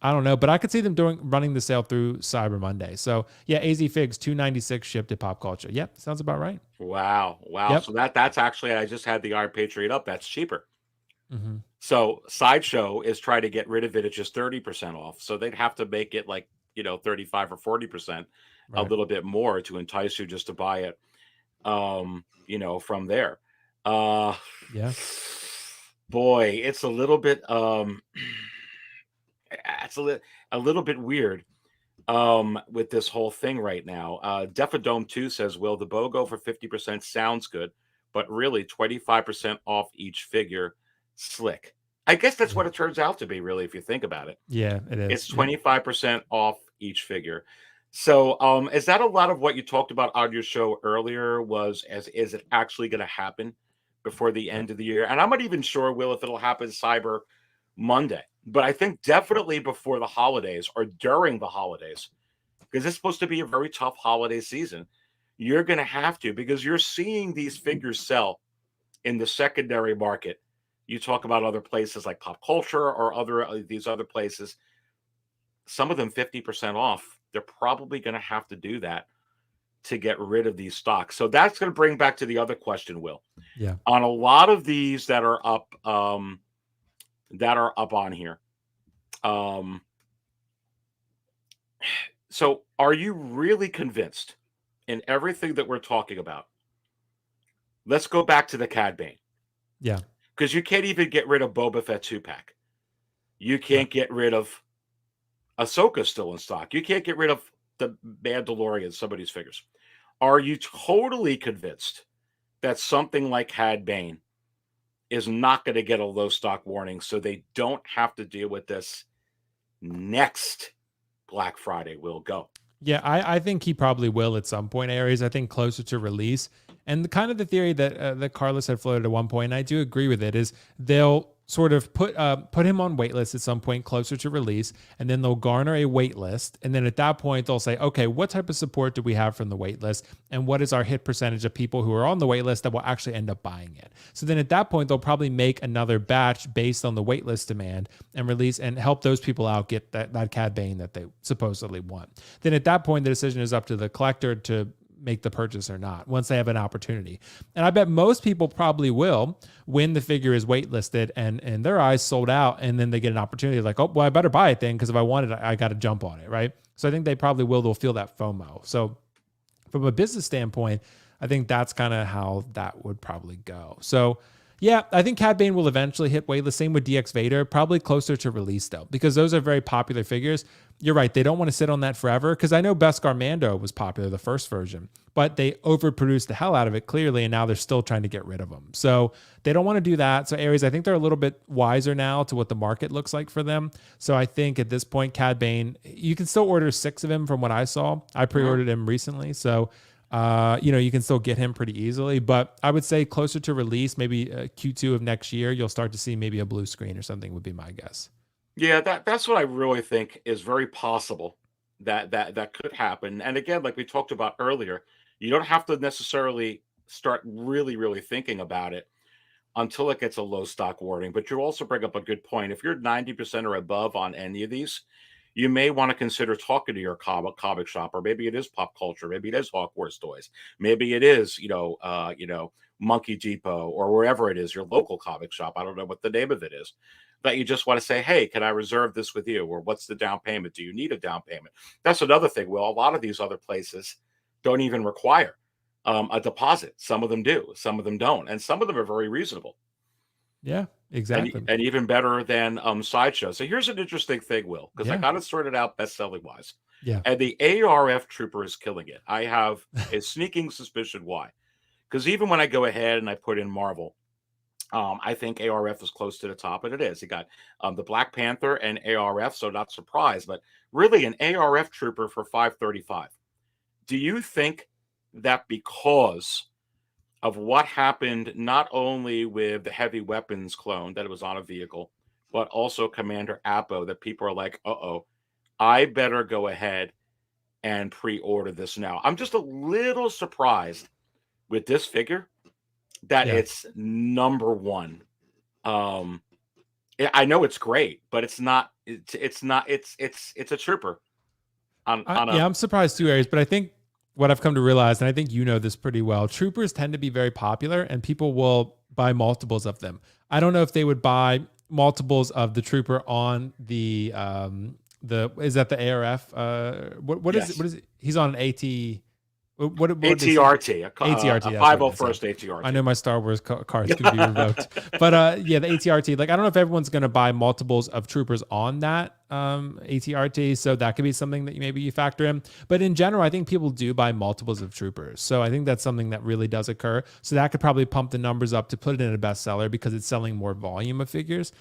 I don't know, but I could see them running the sale through Cyber Monday. So yeah, AZ Figs $296 shipped at Pop Culture. Yep, sounds about right. Wow. Yep. So that's actually, I just had the Iron Patriot up. That's cheaper. Mm-hmm. So Sideshow is trying to get rid of it at just 30% off. So they'd have to make it like 35 or 40%, a little bit more to entice you just to buy it. From there. Yeah. Boy, it's a little bit. It's a little bit weird with this whole thing right now. Defadome 2 says, "Will the BOGO for 50% sounds good, but really 25% off each figure, slick." I guess that's what it turns out to be, really, if you think about it. Yeah, it is. It's 25% off each figure. So, is that a lot of what you talked about on your show earlier? Is it actually going to happen before the end of the year? And I'm not even sure, Will, if it'll happen Cyber Monday. But I think definitely before the holidays or during the holidays, because it's supposed to be a very tough holiday season. You're going to have to, because you're seeing these figures sell in the secondary market. You talk about other places like Pop Culture or these other places, some of them 50% off. They're probably going to have to do that to get rid of these stocks. So that's going to bring back to the other question, Will. Yeah. On a lot of these that are up on here. So are you really convinced in everything that we're talking about? Let's go back to the Cad Bane. Yeah. Because you can't even get rid of Boba Fett 2-pack. You can't get rid of Ahsoka still in stock. You can't get rid of the Mandalorian, some of these figures. Are you totally convinced that something like Cad Bane is not going to get a low stock warning so they don't have to deal with this next Black Friday? Will go. Yeah, I think he probably will at some point, Aries. I think closer to release. And the theory that Carlos had floated at one point, and I do agree with it, is they'll sort of put him on waitlist at some point closer to release, and then they'll garner a waitlist, and then at that point they'll say, okay, what type of support do we have from the waitlist, and what is our hit percentage of people who are on the waitlist that will actually end up buying it? So then at that point they'll probably make another batch based on the waitlist demand and release and help those people out get that Cad Bane that they supposedly want. Then at that point the decision is up to the collector to make the purchase or not once they have an opportunity. And I bet most people probably will when the figure is waitlisted and in their eyes sold out, and then they get an opportunity like, oh, well, I better buy it then, because if I want it, I got to jump on it, right? So I think they probably will. They'll feel that FOMO. So from a business standpoint, I think that's kind of how that would probably go. So yeah, I think Cad Bane will eventually hit waitlist. Same with DX Vader, probably closer to release though, because those are very popular figures. You're right. They don't want to sit on that forever, because I know Beskar Mando was popular, the first version, but they overproduced the hell out of it clearly, and now they're still trying to get rid of them. So they don't want to do that. So Aries, I think they're a little bit wiser now to what the market looks like for them. So I think at this point, Cad Bane, you can still order 6 of him from what I saw. I pre-ordered him recently. So you can still get him pretty easily, but I would say closer to release, maybe Q2 of next year, you'll start to see maybe a blue screen or something would be my guess. Yeah, that's what I really think is very possible that could happen. And again, like we talked about earlier, you don't have to necessarily start really thinking about it until it gets a low stock warning. But you also bring up a good point. If you're 90% or above on any of these, you may want to consider talking to your comic shop, or maybe it is Pop Culture, maybe it is Hawk Wars Toys, maybe it is Monkey Depot, or wherever it is, your local comic shop. I don't know what the name of it is, but you just want to say, hey, can I reserve this with you? Or what's the down payment? Do you need a down payment? That's another thing. Well, a lot of these other places don't even require a deposit. Some of them do, some of them don't, and some of them are very reasonable. Yeah, exactly. And even better than Sideshow. So here's an interesting thing, Will, because I got it sorted out best-selling wise. Yeah. And the ARF Trooper is killing it. I have a sneaking suspicion why. Because even when I go ahead and I put in Marvel, I think ARF is close to the top, and it is. You got the Black Panther and ARF, so not surprised. But really, an ARF Trooper for $535. Do you think that because of what happened not only with the heavy weapons clone that it was on a vehicle, but also Commander Appo, that people are like, uh-oh, I better go ahead and pre-order this now? I'm just a little surprised with this figure that it's number one. I know it's great, but it's a trooper. I'm surprised too, Aries, but I think what I've come to realize, and I think you know this pretty well, troopers tend to be very popular and people will buy multiples of them. I don't know if they would buy multiples of the trooper on the is that the ARF? What is it? He's on an AT. What ATRT, ATRT, a 501st ATRT. I know my Star Wars cards could be revoked, but the ATRT. Like, I don't know if everyone's going to buy multiples of troopers on that ATRT, so that could be something that maybe you factor in. But in general, I think people do buy multiples of troopers, so I think that's something that really does occur. So that could probably pump the numbers up to put it in a bestseller because it's selling more volume of figures.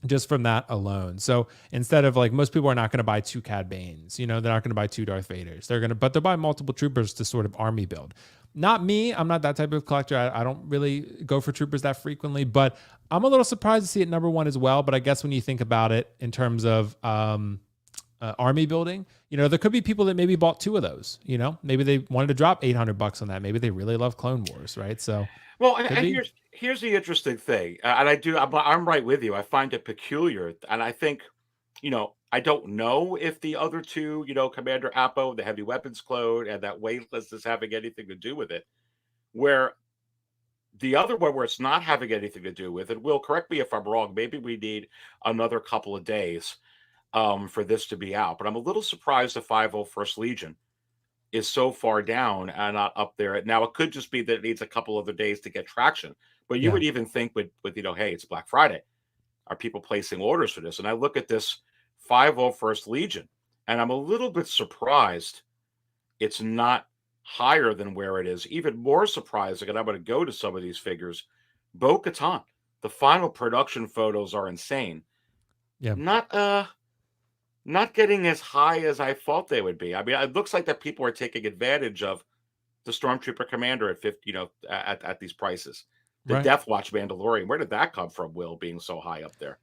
Just from that alone. So instead of, like, most people are not going to buy 2 Cad Banes, they're not going to buy 2 Darth Vaders. But they'll buy multiple troopers to sort of army build. Not me. I'm not that type of collector. I don't really go for troopers that frequently, but I'm a little surprised to see it number one as well. But I guess when you think about it in terms of army building, there could be people that maybe bought 2 of those, maybe they wanted to drop $800 on that. Maybe they really love Clone Wars, right? So, well, and here's the interesting thing, and I'm right with you. I find it peculiar, and I think, I don't know if the other 2, Commander Appo, the heavy weapons clone, and that waitlist is having anything to do with it. Where the other one, where it's not having anything to do with it, Will, correct me if I'm wrong. Maybe we need another couple of days for this to be out, but I'm a little surprised the 501st Legion is so far down and not up there. Now, it could just be that it needs a couple other days to get traction, but you would even think with hey, it's Black Friday. Are people placing orders for this? And I look at this 501st Legion, and I'm a little bit surprised it's not higher than where it is. Even more surprising, and I'm going to go to some of these figures, Bo-Katan. The final production photos are insane. Yeah. Not getting as high as I thought they would be. I mean, it looks like that people are taking advantage of the Stormtrooper Commander at 50, at these prices. the Death Watch Mandalorian. Where did that come from, Will, being so high up there?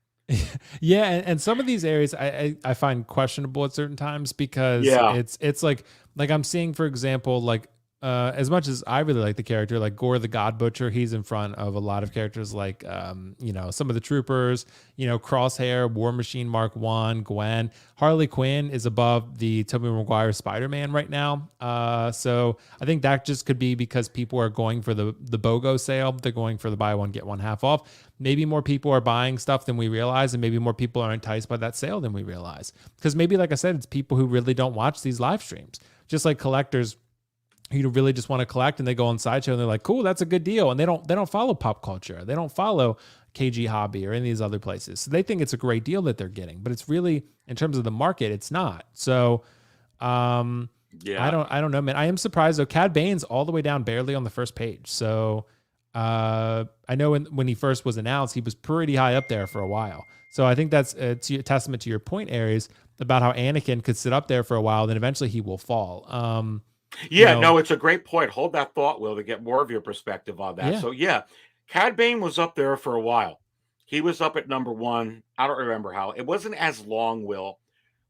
Yeah, and some of these areas I find questionable at certain times because Yeah. it's like I'm seeing, for example, like as much as I really like the character, like Gore the God Butcher, he's in front of a lot of characters like some of the troopers, Crosshair, War Machine Mark 1, Gwen. Harley Quinn is above the Tobey Maguire Spider-Man right now. So I think that just could be because people are going for the BOGO sale. They're going for the buy one, get one half off. Maybe more people are buying stuff than we realize, and maybe more people are enticed by that sale than we realize. Because maybe, like I said, it's people who really don't watch these live streams. Just like collectors who really just want to collect, and they go on Sideshow and they're like, cool, that's a good deal. And they don't follow pop culture. They don't follow KG Hobby or any of these other places. So they think it's a great deal that they're getting, but it's really, in terms of the market, it's not. So I don't know, man. I am surprised though. Cad Bane's all the way down barely on the first page. So I know when he first was announced, he was pretty high up there for a while. So I think that's a testament to your point, Aries, about how Anakin could sit up there for a while, then eventually he will fall. No, it's a great point. Hold that thought, Will, to get more of your perspective on that. Yeah. So Cad Bane was up there for a while. He was up at number 1. I don't remember how. It wasn't as long, Will.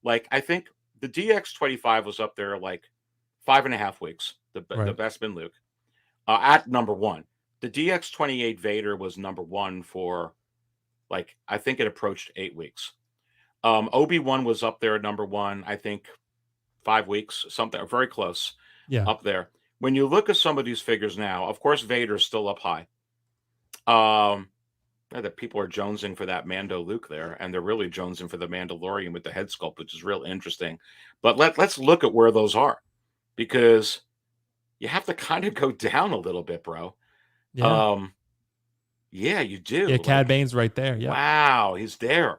Like, I think the DX25 was up there like 5.5 weeks, the Bespin Luke, at number 1. The DX28 Vader was number 1 for, like, I think it approached 8 weeks. Obi-Wan was up there at number 1, I think 5 weeks, something very close. Yeah. Up there. When you look at some of these figures now, of course, Vader's still up high. That people are jonesing for that Mando Luke there, and they're really jonesing for the Mandalorian with the head sculpt, which is real interesting. But let's look at where those are, because you have to kind of go down a little bit, bro. Yeah. Yeah, you do. Yeah, Cad Bane's right there. Yeah. Wow, he's there.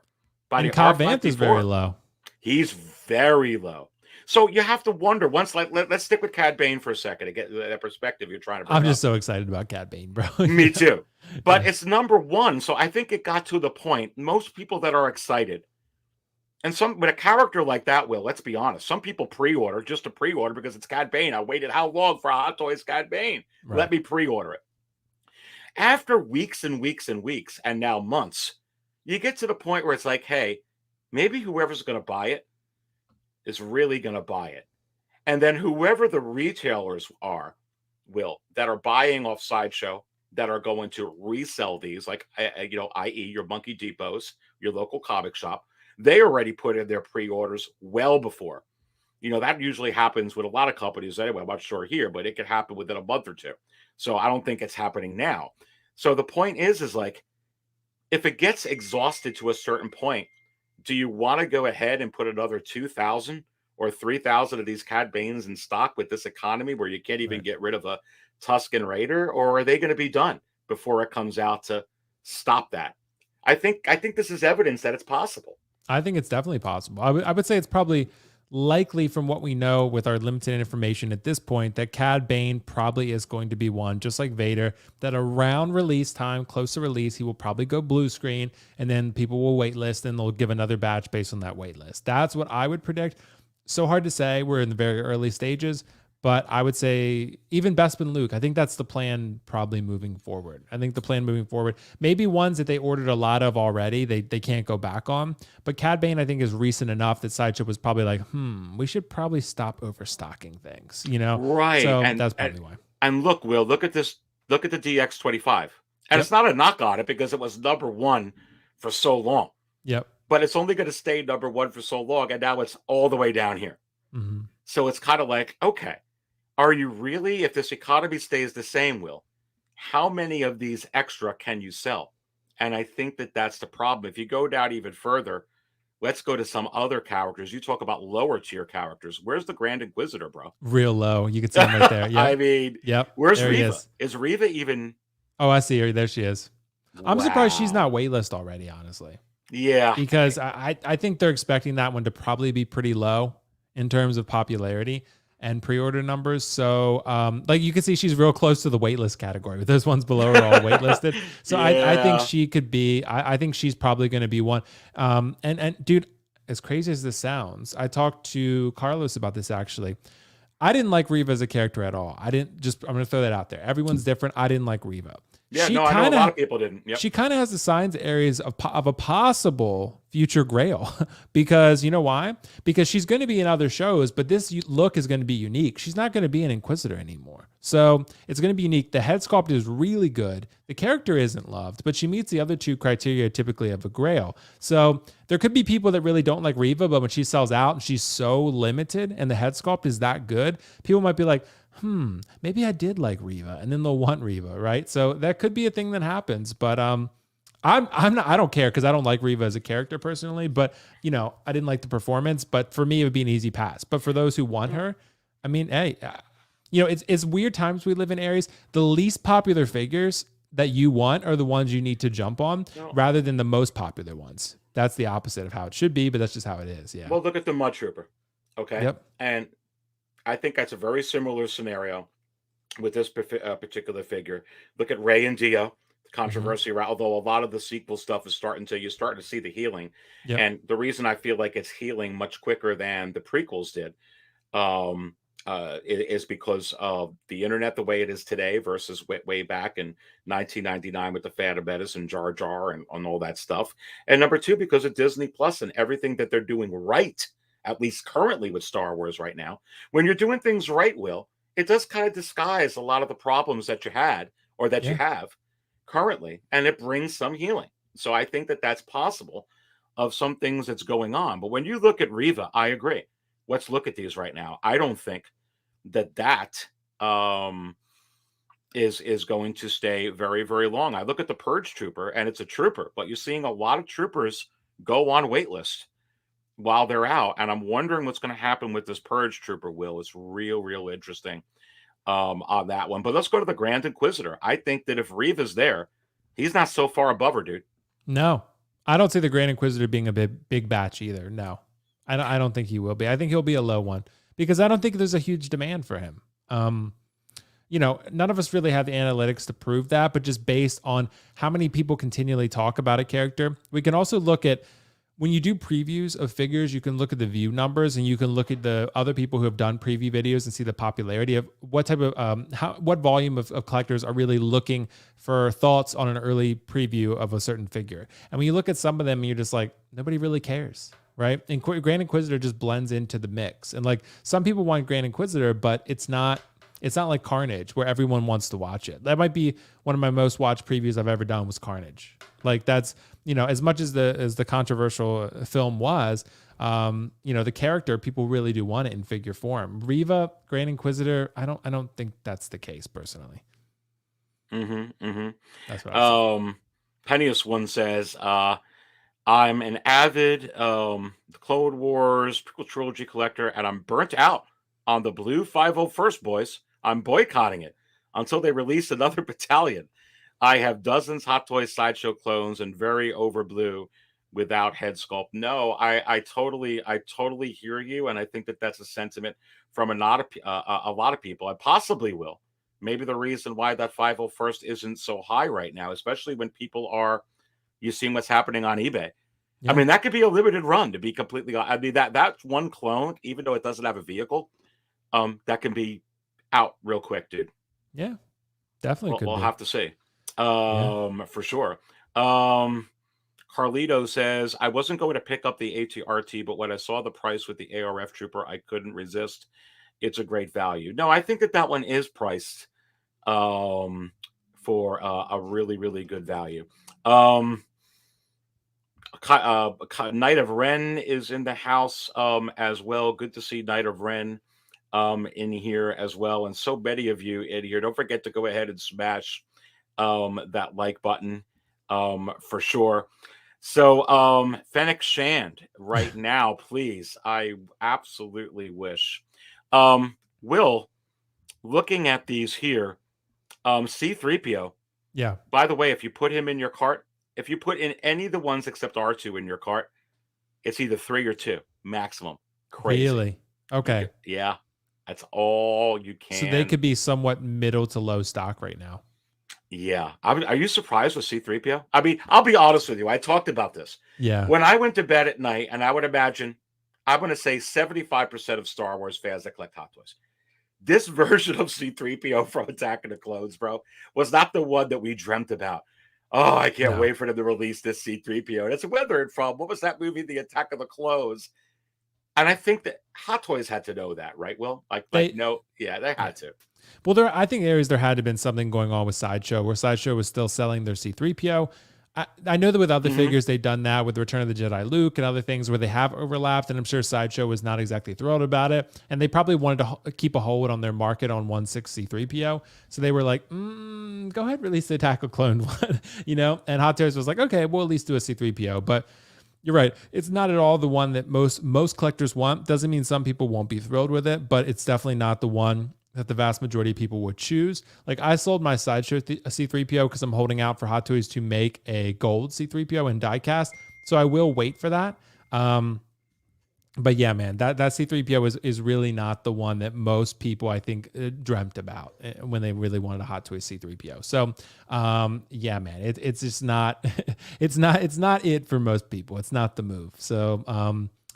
And Cobb Vanth is very low. He's very low. So you have to wonder, let's stick with Cad Bane for a second to get that perspective you're trying to bring I'm just so excited about Cad Bane, bro. Me too. But it's number 1. So I think it got to the point, most people that are excited, and with a character like that, Will, let's be honest, some people pre-order just to pre-order because it's Cad Bane. I waited how long for a Hot Toys Cad Bane? Right. Let me pre-order it. After weeks and weeks and weeks, and now months, you get to the point where it's like, hey, maybe whoever's going to buy it is really going to buy it. And then whoever the retailers are, Will, that are buying off Sideshow, that are going to resell these, like, i.e. your Monkey Depots, your local comic shop, they already put in their pre-orders well before. That usually happens with a lot of companies anyway. I'm not sure here, but it could happen within a month or two. So I don't think it's happening now. So the point is like, if it gets exhausted to a certain point, do you want to go ahead and put another 2,000 or 3,000 of these Cad Banes in stock with this economy where you can't even get rid of a Tusken Raider, or are they going to be done before it comes out to stop that? I think this is evidence that it's possible. I think it's definitely possible. I would say it's probably likely, from what we know with our limited information at this point, that Cad Bane probably is going to be one, just like Vader, that around release time, close to release, he will probably go blue screen, and then people will waitlist, and they'll give another batch based on that waitlist. That's what I would predict. So hard to say. We're in the very early stages, but I would say even Bespin Luke, I think that's the plan probably moving forward. Maybe ones that they ordered a lot of already, they can't go back on. But Cad Bane, I think, is recent enough that Sideshow was probably like, we should probably stop overstocking things, Right. So that's probably why. And look, Will, look at this. Look at the DX25. And It's not a knock on it because it was number 1 for so long. Yep. But it's only going to stay number 1 for so long, and now it's all the way down here. Mm-hmm. So it's kind of like, okay, are you really, if this economy stays the same, Will, how many of these extra can you sell? And I think that's the problem. If you go down even further, let's go to some other characters. You talk about lower tier characters. Where's the Grand Inquisitor, bro? Real low. You can see him right there. Yep. I mean, where's there Reva? Is Reva even? Oh, I see her. There she is. I'm surprised she's not waitlist already, honestly. Yeah. Because I think they're expecting that one to probably be pretty low in terms of popularity and pre-order numbers. So like you can see, she's real close to the waitlist category. Those ones below are all waitlisted. So I think she could be, I think she's probably going to be one. And dude, as crazy as this sounds, I talked to Carlos about this actually. I didn't like Reva as a character at all. I'm going to throw that out there. Everyone's different. I didn't like Reva. Yeah, she no, I know a lot of people didn't. Yep. She kind of has the signs, Aries, of a possible future Grail. Because you know why? Because she's going to be in other shows, but this look is going to be unique. She's not going to be an Inquisitor anymore. So it's going to be unique. The head sculpt is really good. The character isn't loved, but she meets the other two criteria typically of a Grail. So there could be people that really don't like Reva, but when she sells out and she's so limited and the head sculpt is that good, people might be like, maybe I did like Reva, and then they'll want Reva, right? So that could be a thing that happens, but I don't care because I don't like Reva as a character personally, but I didn't like the performance, but for me it would be an easy pass. But for those who want her, I mean, hey, it's weird times we live in, Aries. The least popular figures that you want are the ones you need to jump on rather than the most popular ones. That's the opposite of how it should be, but that's just how it is. Yeah. Well, look at the Mud Trooper. Okay. Yep. And I think that's a very similar scenario with this particular figure. Look at Rey and Dio, the controversy, although a lot of the sequel stuff is you're starting to see the healing. Yep. And the reason I feel like it's healing much quicker than the prequels did is because of the internet the way it is today versus way back in 1999 with the Phantom Menace and Jar Jar and all that stuff. And number two, because of Disney Plus and everything that they're doing right, at least currently with Star Wars right now. When you're doing things right, Will, it does kind of disguise a lot of the problems that you had or that you have currently, and it brings some healing. So I think that that's possible of some things that's going on. But when you look at Reva, I agree. Let's look at these right now. I don't think that is going to stay very, very long. I look at the Purge Trooper, and it's a trooper, but you're seeing a lot of troopers go on waitlist while they're out, and I'm wondering what's going to happen with this Purge Trooper, Will. It's real interesting on that one. But let's go to the Grand Inquisitor. I think that if Reva's there, he's not so far above her, dude. No, I don't see the Grand Inquisitor being a big batch either. No, I don't think he will be. I think he'll be a low one because I don't think there's a huge demand for him. None of us really have the analytics to prove that, but just based on how many people continually talk about a character, we can also look at when you do previews of figures, you can look at the view numbers and you can look at the other people who have done preview videos and see the popularity of what type of, what volume of collectors are really looking for thoughts on an early preview of a certain figure. And when you look at some of them, you're just like, nobody really cares, right? And Grand Inquisitor just blends into the mix. And like some people want Grand Inquisitor, but it's not like Carnage where everyone wants to watch it. That might be one of my most watched previews I've ever done was Carnage. Like that's, as much as the controversial film was, the character, people really do want it in figure form. Reva, Grand Inquisitor, I don't think that's the case personally. That's what I say. Pennius one says, I'm an avid Clone Wars prequel trilogy collector, and I'm burnt out on the blue 501st, boys. I'm boycotting it until they release another battalion. I have dozens Hot Toys Sideshow clones and very over blue without head sculpt. No, I totally hear you, and I think that that's a sentiment from a lot of people. I possibly will. Maybe the reason why that 501st isn't so high right now, especially when people are, you seeing what's happening on eBay. Yeah. I mean, that could be a limited run, to be completely honest. I mean, that's one clone, even though it doesn't have a vehicle, that can be out real quick, dude. Yeah, definitely. We'll have to see. For sure. Carlito says, I wasn't going to pick up the ATRT, but when I saw the price with the ARF Trooper, I couldn't resist. It's a great value. No, I think that one is priced for a really, really good value. Knight of Ren is in the house as well. Good to see Knight of Ren in here as well. And so many of you in here. Don't forget to go ahead and smash that like button for sure. So Fennec Shand right now, please. I absolutely wish. Will, looking at these here, C-3PO. Yeah. By the way, if you put him in your cart, if you put in any of the ones except R2 in your cart, it's either 3 or 2 maximum. Crazy. Really? Okay. Yeah. That's all you can. So they could be somewhat middle to low stock right now. Yeah. Are you surprised with C-3PO? I mean, I'll be honest with you. I talked about this. Yeah. When I went to bed at night, and I would imagine, I'm going to say 75% of Star Wars fans that collect Hot Toys, this version of C-3PO from Attack of the Clones, bro, was not the one that we dreamt about. Oh, I can't No. wait for them to release this C-3PO. That's where it from. What was that movie, The Attack of the Clones? And I think that Hot Toys had to know that, right, Will? They had to. Well, I think Aries, there had to have been something going on with Sideshow, where Sideshow was still selling their C-3PO. I know that with other figures, they've done that with the Return of the Jedi Luke and other things where they have overlapped, and I'm sure Sideshow was not exactly thrilled about it. And they probably wanted to keep a hold on their market on 1/6 C-3PO. So they were like, go ahead, release the Attack of Clone one, And Hot Toys was like, okay, we'll at least do a C-3PO. But you're right. It's not at all the one that most collectors want. Doesn't mean some people won't be thrilled with it, but it's definitely not the one that the vast majority of people would choose. Like, I sold my Sideshow C-3PO because I'm holding out for Hot Toys to make a gold C-3PO in diecast. So I will wait for that. But yeah, man, that C-3PO is really not the one that most people, I think, dreamt about when they really wanted a Hot Toys C-3PO. So yeah, man, it's just not, it's not it for most people. It's not the move. So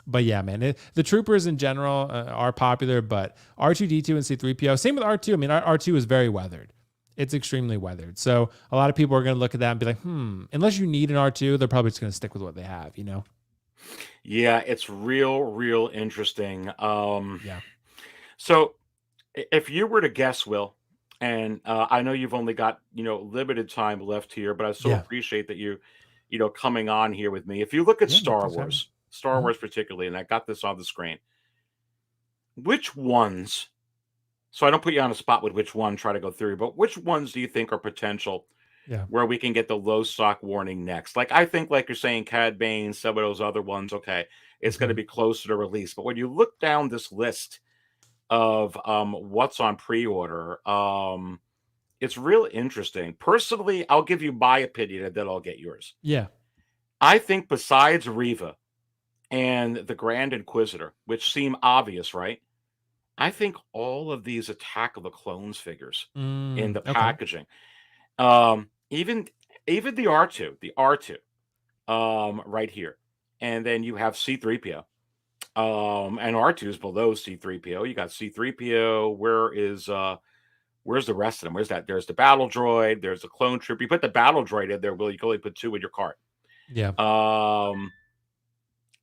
but yeah, man, the troopers in general are popular, but R2-D2 and C-3PO, same with R2. I mean, R2 is very weathered. It's extremely weathered. So a lot of people are going to look at that and be like, unless you need an R2, they're probably just going to stick with what they have, Yeah, it's real interesting. Yeah. So if you were to guess, Will, and I know you've only got, limited time left here, but I so appreciate that you coming on here with me. If you look at Star Wars particularly, and I got this on the screen, which ones, so I don't put you on the spot with which one, try to go through, but which ones do you think are potential where we can get the low stock warning next? Like, I think, like you're saying, Cad Bane, some of those other ones, okay, it's going to be closer to release. But when you look down this list of what's on pre-order, it's real interesting. Personally, I'll give you my opinion and then I'll get yours. Yeah. I think besides Reva and the Grand Inquisitor, which seem obvious, right? I think all of these Attack of the Clones figures in the packaging, even the R2, right here, and then you have C-3PO, and R2 is below C-3PO. You got C-3PO. Where's the rest of them? Where's that? There's the battle droid. There's the clone trooper. You put the battle droid in there, Will. You can only put 2 in your cart. Yeah.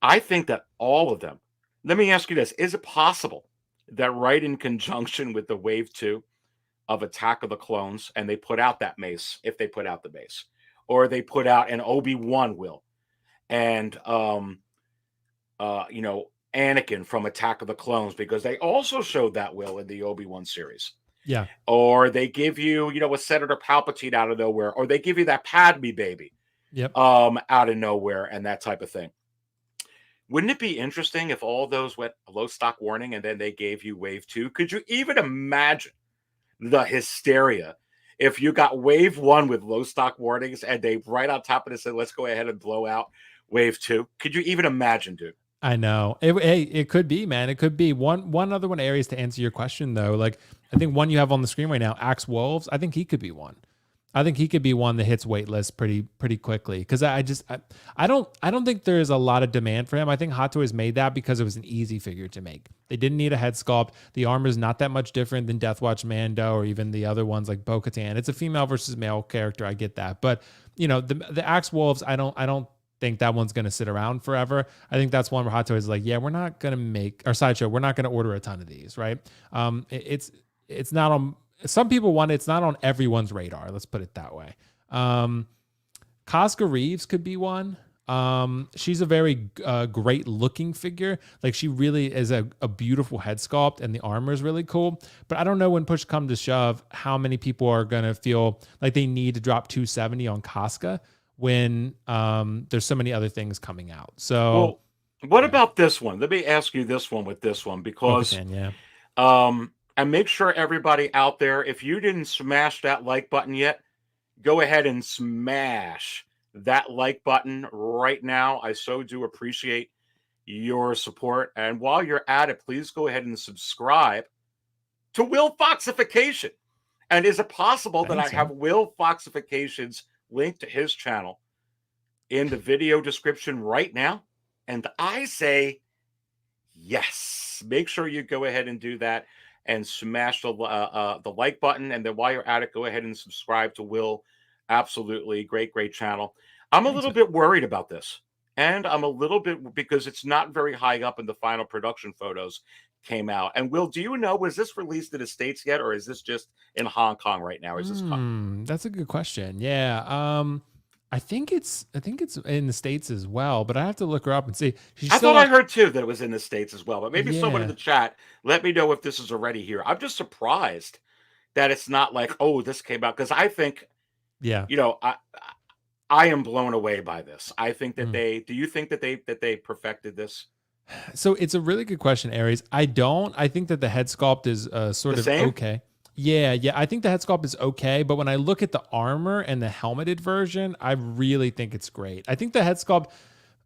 I think that all of them. Let me ask you this: is it possible that right in conjunction with the Wave 2 of Attack of the Clones, and they put out that mace, if they put out the mace, or they put out an Obi-Wan, Will, and Anakin from Attack of the Clones, because they also showed that, Will, in the Obi-Wan series. Yeah. Or they give you, a Senator Palpatine out of nowhere, or they give you that Padme baby out of nowhere, and that type of thing. Wouldn't it be interesting if all those went low stock warning and then they gave you Wave 2? Could you even imagine the hysteria if you got Wave 1 with low stock warnings and they right on top of it said, let's go ahead and blow out Wave 2? Could you even imagine, dude? I know. It could be, man. It could be. One other one, Aries, to answer your question, though. Like, I think one you have on the screen right now, Axe Wolves, I think he could be one. I think he could be one that hits waitlist pretty quickly, because I don't think there is a lot of demand for him. I think Hot Toys made that because it was an easy figure to make. They didn't need a head sculpt. The armor is not that much different than Death Watch Mando or even the other ones like Bo-Katan. It's a female versus male character. I get that, but the Axe Wolves, I don't think that one's going to sit around forever. I think that's one where Hot Toys is like, yeah, we're not going to make, or Sideshow, we're not going to order a ton of these, right? It's not on. Some people want it. It's not on everyone's radar. Let's put it that way. Casca Reeves could be one. She's a very great looking figure. Like, she really is a beautiful head sculpt, and the armor is really cool. But I don't know, when push comes to shove, how many people are going to feel like they need to drop 270 on Casca when there's so many other things coming out. So, what about this one? Let me ask you this one with this one, because and make sure everybody out there, if you didn't smash that like button yet, go ahead and smash that like button right now. I so do appreciate your support. And while you're at it, please go ahead and subscribe to Will Foxification. And is it possible that I have Will Foxification's link to his channel in the video description right now? And I say yes. Make sure you go ahead and do that. and smash the like button. And then while you're at it, go ahead and subscribe to Will. Absolutely great channel. I'm a little bit worried about this, and I'm a little bit because it's not very high up in the final production photos came out. And Will, do you know, was this released in the States yet, or is this just in Hong Kong right now? Is this That's a good question. Yeah. I think it's in the States as well, but I have to look her up and see. I thought I heard too that it was in the States as well, but maybe someone in Yeah. the chat let me know if this is already here. I'm just surprised that it's not like, oh, this came out, because I think, Yeah. you know, I am blown away by this. I think that do you think that they perfected this? So it's a really good question, Aries. I don't. I think that the head sculpt is sort The of same? okay. Yeah. I think the head sculpt is okay, but when I look at the armor and the helmeted version, I really think it's great. I think the head sculpt,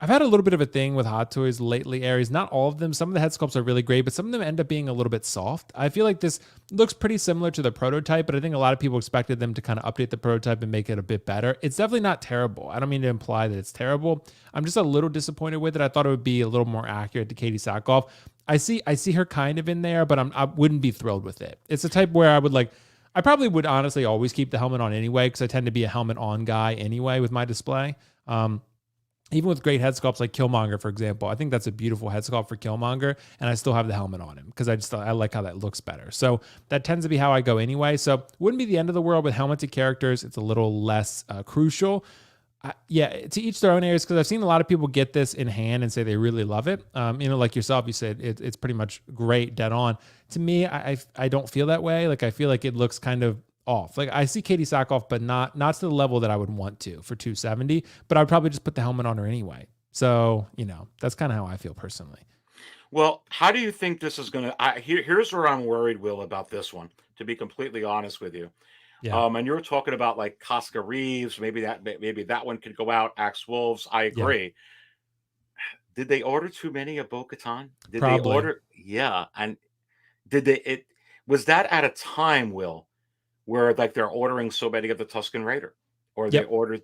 I've had a little bit of a thing with Hot Toys lately, Aries. Not all of them. Some of the head sculpts are really great, but some of them end up being a little bit soft. I feel like this looks pretty similar to the prototype, but I think a lot of people expected them to kind of update the prototype and make it a bit better. It's definitely not terrible. I don't mean to imply that it's terrible. I'm just a little disappointed with it. I thought it would be a little more accurate to Katie Sackhoff. I see her kind of in there, but I wouldn't be thrilled with it. It's a type where I probably would honestly always keep the helmet on anyway, because I tend to be a helmet on guy anyway with my display. Even with great head sculpts like Killmonger, for example, I think that's a beautiful head sculpt for Killmonger, and I still have the helmet on him because I like how that looks better. So that tends to be how I go anyway. So wouldn't be the end of the world with helmeted characters. It's a little less crucial. To each their own, Areas, because I've seen a lot of people get this in hand and say they really love it. Like yourself, you said it's pretty much great, dead on. To me, I don't feel that way. Like I feel like it looks kind of off. Like I see Katie Sackhoff, but not to the level that I would want to for 270. But I would probably just put the helmet on her anyway. So that's kind of how I feel personally. Well, how do you think this is going to? Here's where I'm worried, Will, about this one. To be completely honest with you, and you were talking about like Casca Reeves. Maybe that one could go out. Axe Wolves. I agree. Yeah. Did they order too many of Bo-Katan? Did Probably. they order? Yeah, and was that at a time, Will, where like they're ordering so many of the Tusken Raider, or they ordered?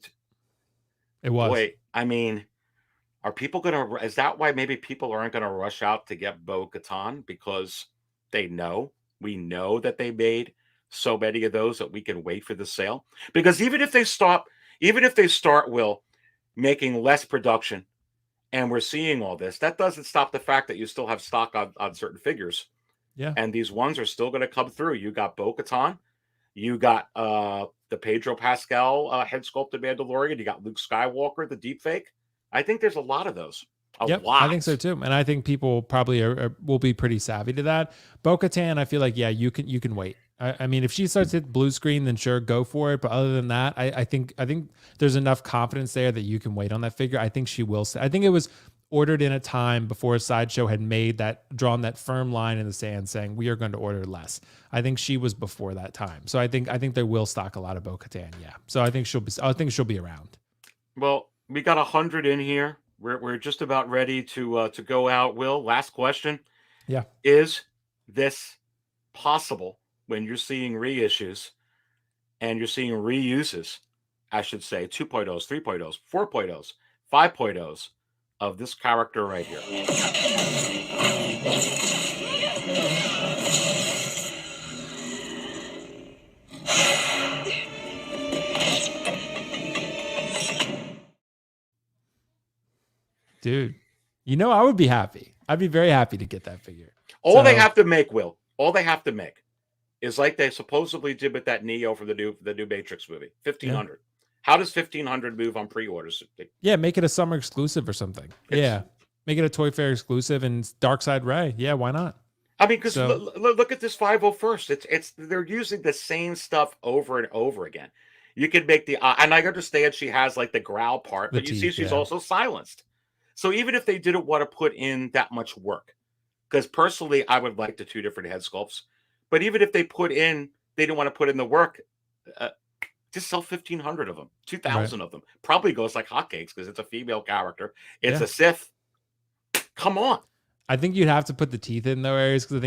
It was. Wait, I mean, are people gonna? Is that why maybe people aren't gonna rush out to get Bo-Katan, because we know that they made so many of those that we can wait for the sale? Because even if they start, Will, making less production, and we're seeing all this, that doesn't stop the fact that you still have stock on certain figures. Yeah, and these ones are still going to come through. You got Bo-Katan, you got the Pedro Pascal head sculpted Mandalorian, you got Luke Skywalker, the deepfake. I think there's a lot of those. A lot. I think so too, and I think people probably will be pretty savvy to that. Bo-Katan, I feel like you can wait. I mean, if she starts to hit blue screen, then sure, go for it. But other than that, I think there's enough confidence there that you can wait on that figure. I think she will. I think it was ordered in a time before Sideshow had drawn that firm line in the sand saying we are going to order less. I think she was before that time. So I think they will stock a lot of Bo-Katan. Yeah. So I think she'll be around. Well, we got 100 in here. We're just about ready to go out. Will, last question. Yeah. Is this possible when you're seeing reissues and you're seeing reuses, I should say, 2.0s, 3.0s, 4.0s, 5.0s of this character right here? Dude, I would be happy. I'd be very happy to get that figure. All they have to make, Will, is like they supposedly did with that Neo for the new Matrix movie, 1,500. Yeah. How does 1,500 move on pre-orders? Yeah, make it a summer exclusive or something. Make it a Toy Fair exclusive and Darkside Ray. Yeah, why not? I mean, because look at this 501st. They're using the same stuff over and over again. You can make and I understand she has like the growl part, but you see she's also silenced. So even if they didn't want to put in that much work, because personally I would like the 2 different head sculpts, but even if they didn't want to put in the work, just sell 1,500 of them, 2,000 of them. Probably goes like hotcakes because it's a female character. It's a Sith. Come on. I think you'd have to put the teeth in though, Aries, because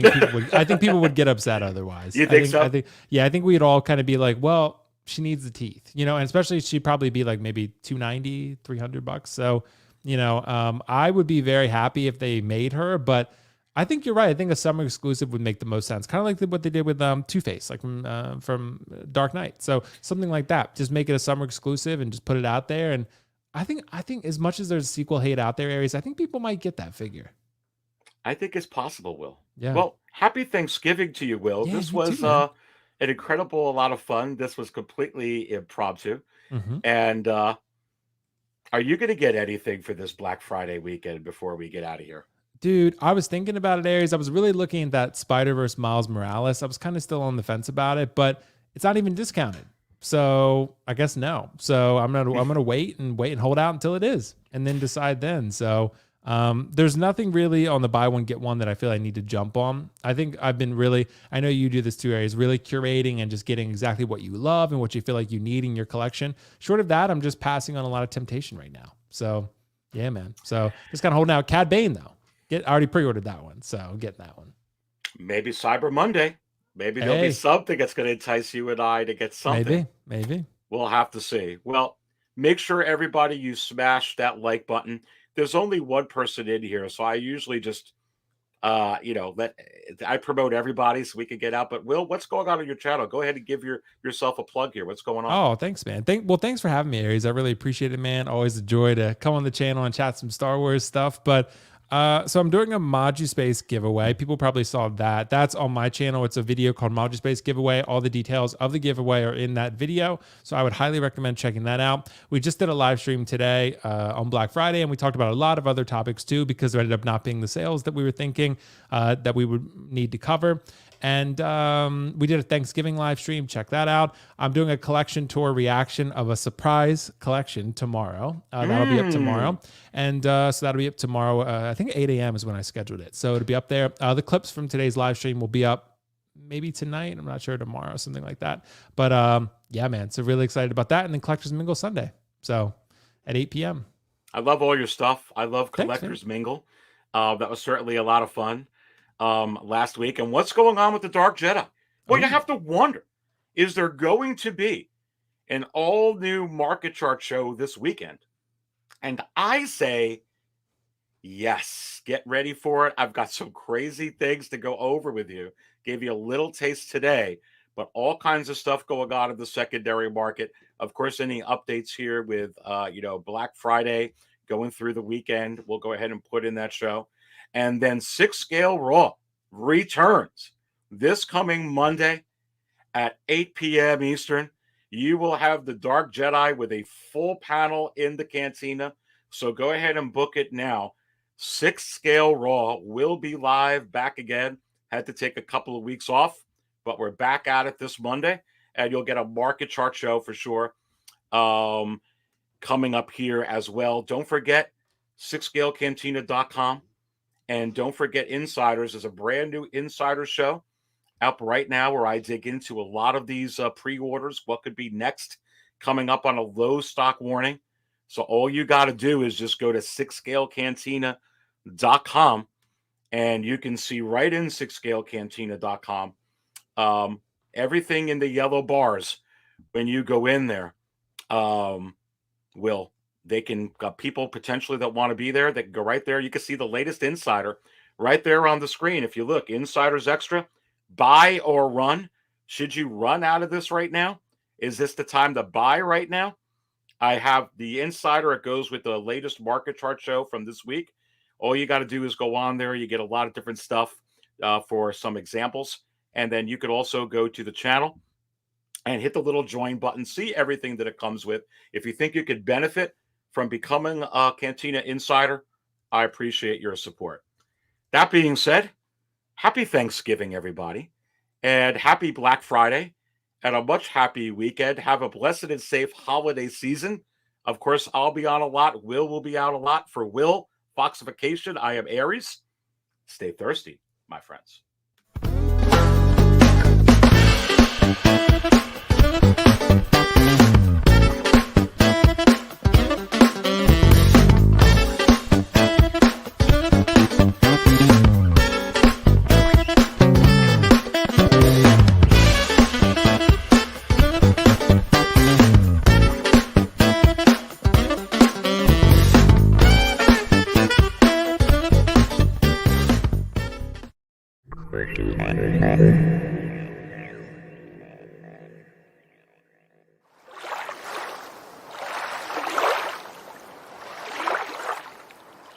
I think people would get upset otherwise. You think so? I think we'd all kind of be like, well, she needs the teeth, and especially she'd probably be like maybe $290, $300. So, I would be very happy if they made her, but I think you're right. I think a summer exclusive would make the most sense. Kind of like what they did with Two-Face, like from Dark Knight. So something like that. Just make it a summer exclusive and just put it out there. And I think as much as there's sequel hate out there, Aries, I think people might get that figure. I think it's possible, Will. Yeah. Well, happy Thanksgiving to you, Will. Yeah, This you was too, man. an incredible, a lot of fun. This was completely impromptu. Mm-hmm. And are you going to get anything for this Black Friday weekend before we get out of here? Dude, I was thinking about it, Aries. I was really looking at that Spider-Verse Miles Morales. I was kind of still on the fence about it, but it's not even discounted. So I guess no. So I'm gonna wait and hold out until it is, and then decide then. So there's nothing really on the buy one get one that I feel I need to jump on. I think I've been really, I know you do this too, Aries, really curating and just getting exactly what you love and what you feel like you need in your collection. Short of that, I'm just passing on a lot of temptation right now. So yeah, man. So just kind of holding out. Cad Bane though. I already pre-ordered that one, so I'm getting that one. Maybe Cyber Monday. Maybe there'll be something that's going to entice you and I to get something. Maybe. We'll have to see. Well, make sure everybody you smash that like button. There's only one person in here, so I usually just, I promote everybody so we can get out. But Will, what's going on your channel? Go ahead and give yourself a plug here. What's going on? Oh, thanks, man. Thanks for having me, Aries. I really appreciate it, man. Always a joy to come on the channel and chat some Star Wars stuff. But so I'm doing a ModuSpace giveaway. People probably saw that. That's on my channel. It's a video called ModuSpace Giveaway. All the details of the giveaway are in that video. So I would highly recommend checking that out. We just did a live stream today on Black Friday, and we talked about a lot of other topics too, because there ended up not being the sales that we were thinking that we would need to cover. And we did a Thanksgiving live stream. Check that out. I'm doing a collection tour reaction of a surprise collection tomorrow. That'll be up tomorrow. And so that'll be up tomorrow. I think 8 a.m. is when I scheduled it. So it'll be up there. The clips from today's live stream will be up maybe tonight. I'm not sure, tomorrow, something like that. But yeah, man. So really excited about that. And then Collectors Mingle Sunday. So at 8 p.m. I love all your stuff. I love Thanks, Collectors Mingle. That was certainly a lot of fun last week. And what's going on with the Dark Jedi? Well, you have to wonder, is there going to be an all-new market chart show this weekend? And I say, yes, get ready for it. I've got some crazy things to go over with you. Gave you a little taste today, but all kinds of stuff going on in the secondary market. Of course, any updates here with, Black Friday going through the weekend, we'll go ahead and put in that show. And then 6 Scale Raw returns this coming Monday at 8 p.m. Eastern. You will have the Dark Jedi with a full panel in the cantina. So go ahead and book it now. 6 Scale Raw will be live back again. Had to take a couple of weeks off, but we're back at it this Monday. And you'll get a market chart show for sure coming up here as well. Don't forget 6scalecantina.com. And don't forget Insiders is a brand new Insider show up right now where I dig into a lot of these pre-orders, what could be next, coming up on a low stock warning. So all you got to do is just go to 6scalecantina.com and you can see right in 6scalecantina.com everything in the yellow bars when you go in there. They can people potentially that want to be there, they can go right there. You can see the latest Insider right there on the screen. If you look, Insiders Extra, buy or run. Should you run out of this right now? Is this the time to buy right now? I have the Insider. It goes with the latest market chart show from this week. All you got to do is go on there. You get a lot of different stuff for some examples. And then you could also go to the channel and hit the little join button. See everything that it comes with. If you think you could benefit from becoming a Cantina Insider, I appreciate your support. That being said, happy Thanksgiving, everybody, and happy Black Friday, and a much happy weekend. Have a blessed and safe holiday season. Of course, I'll be on a lot. Will be out a lot. For Will, Foxification, I am Aries. Stay thirsty, my friends. What do you want?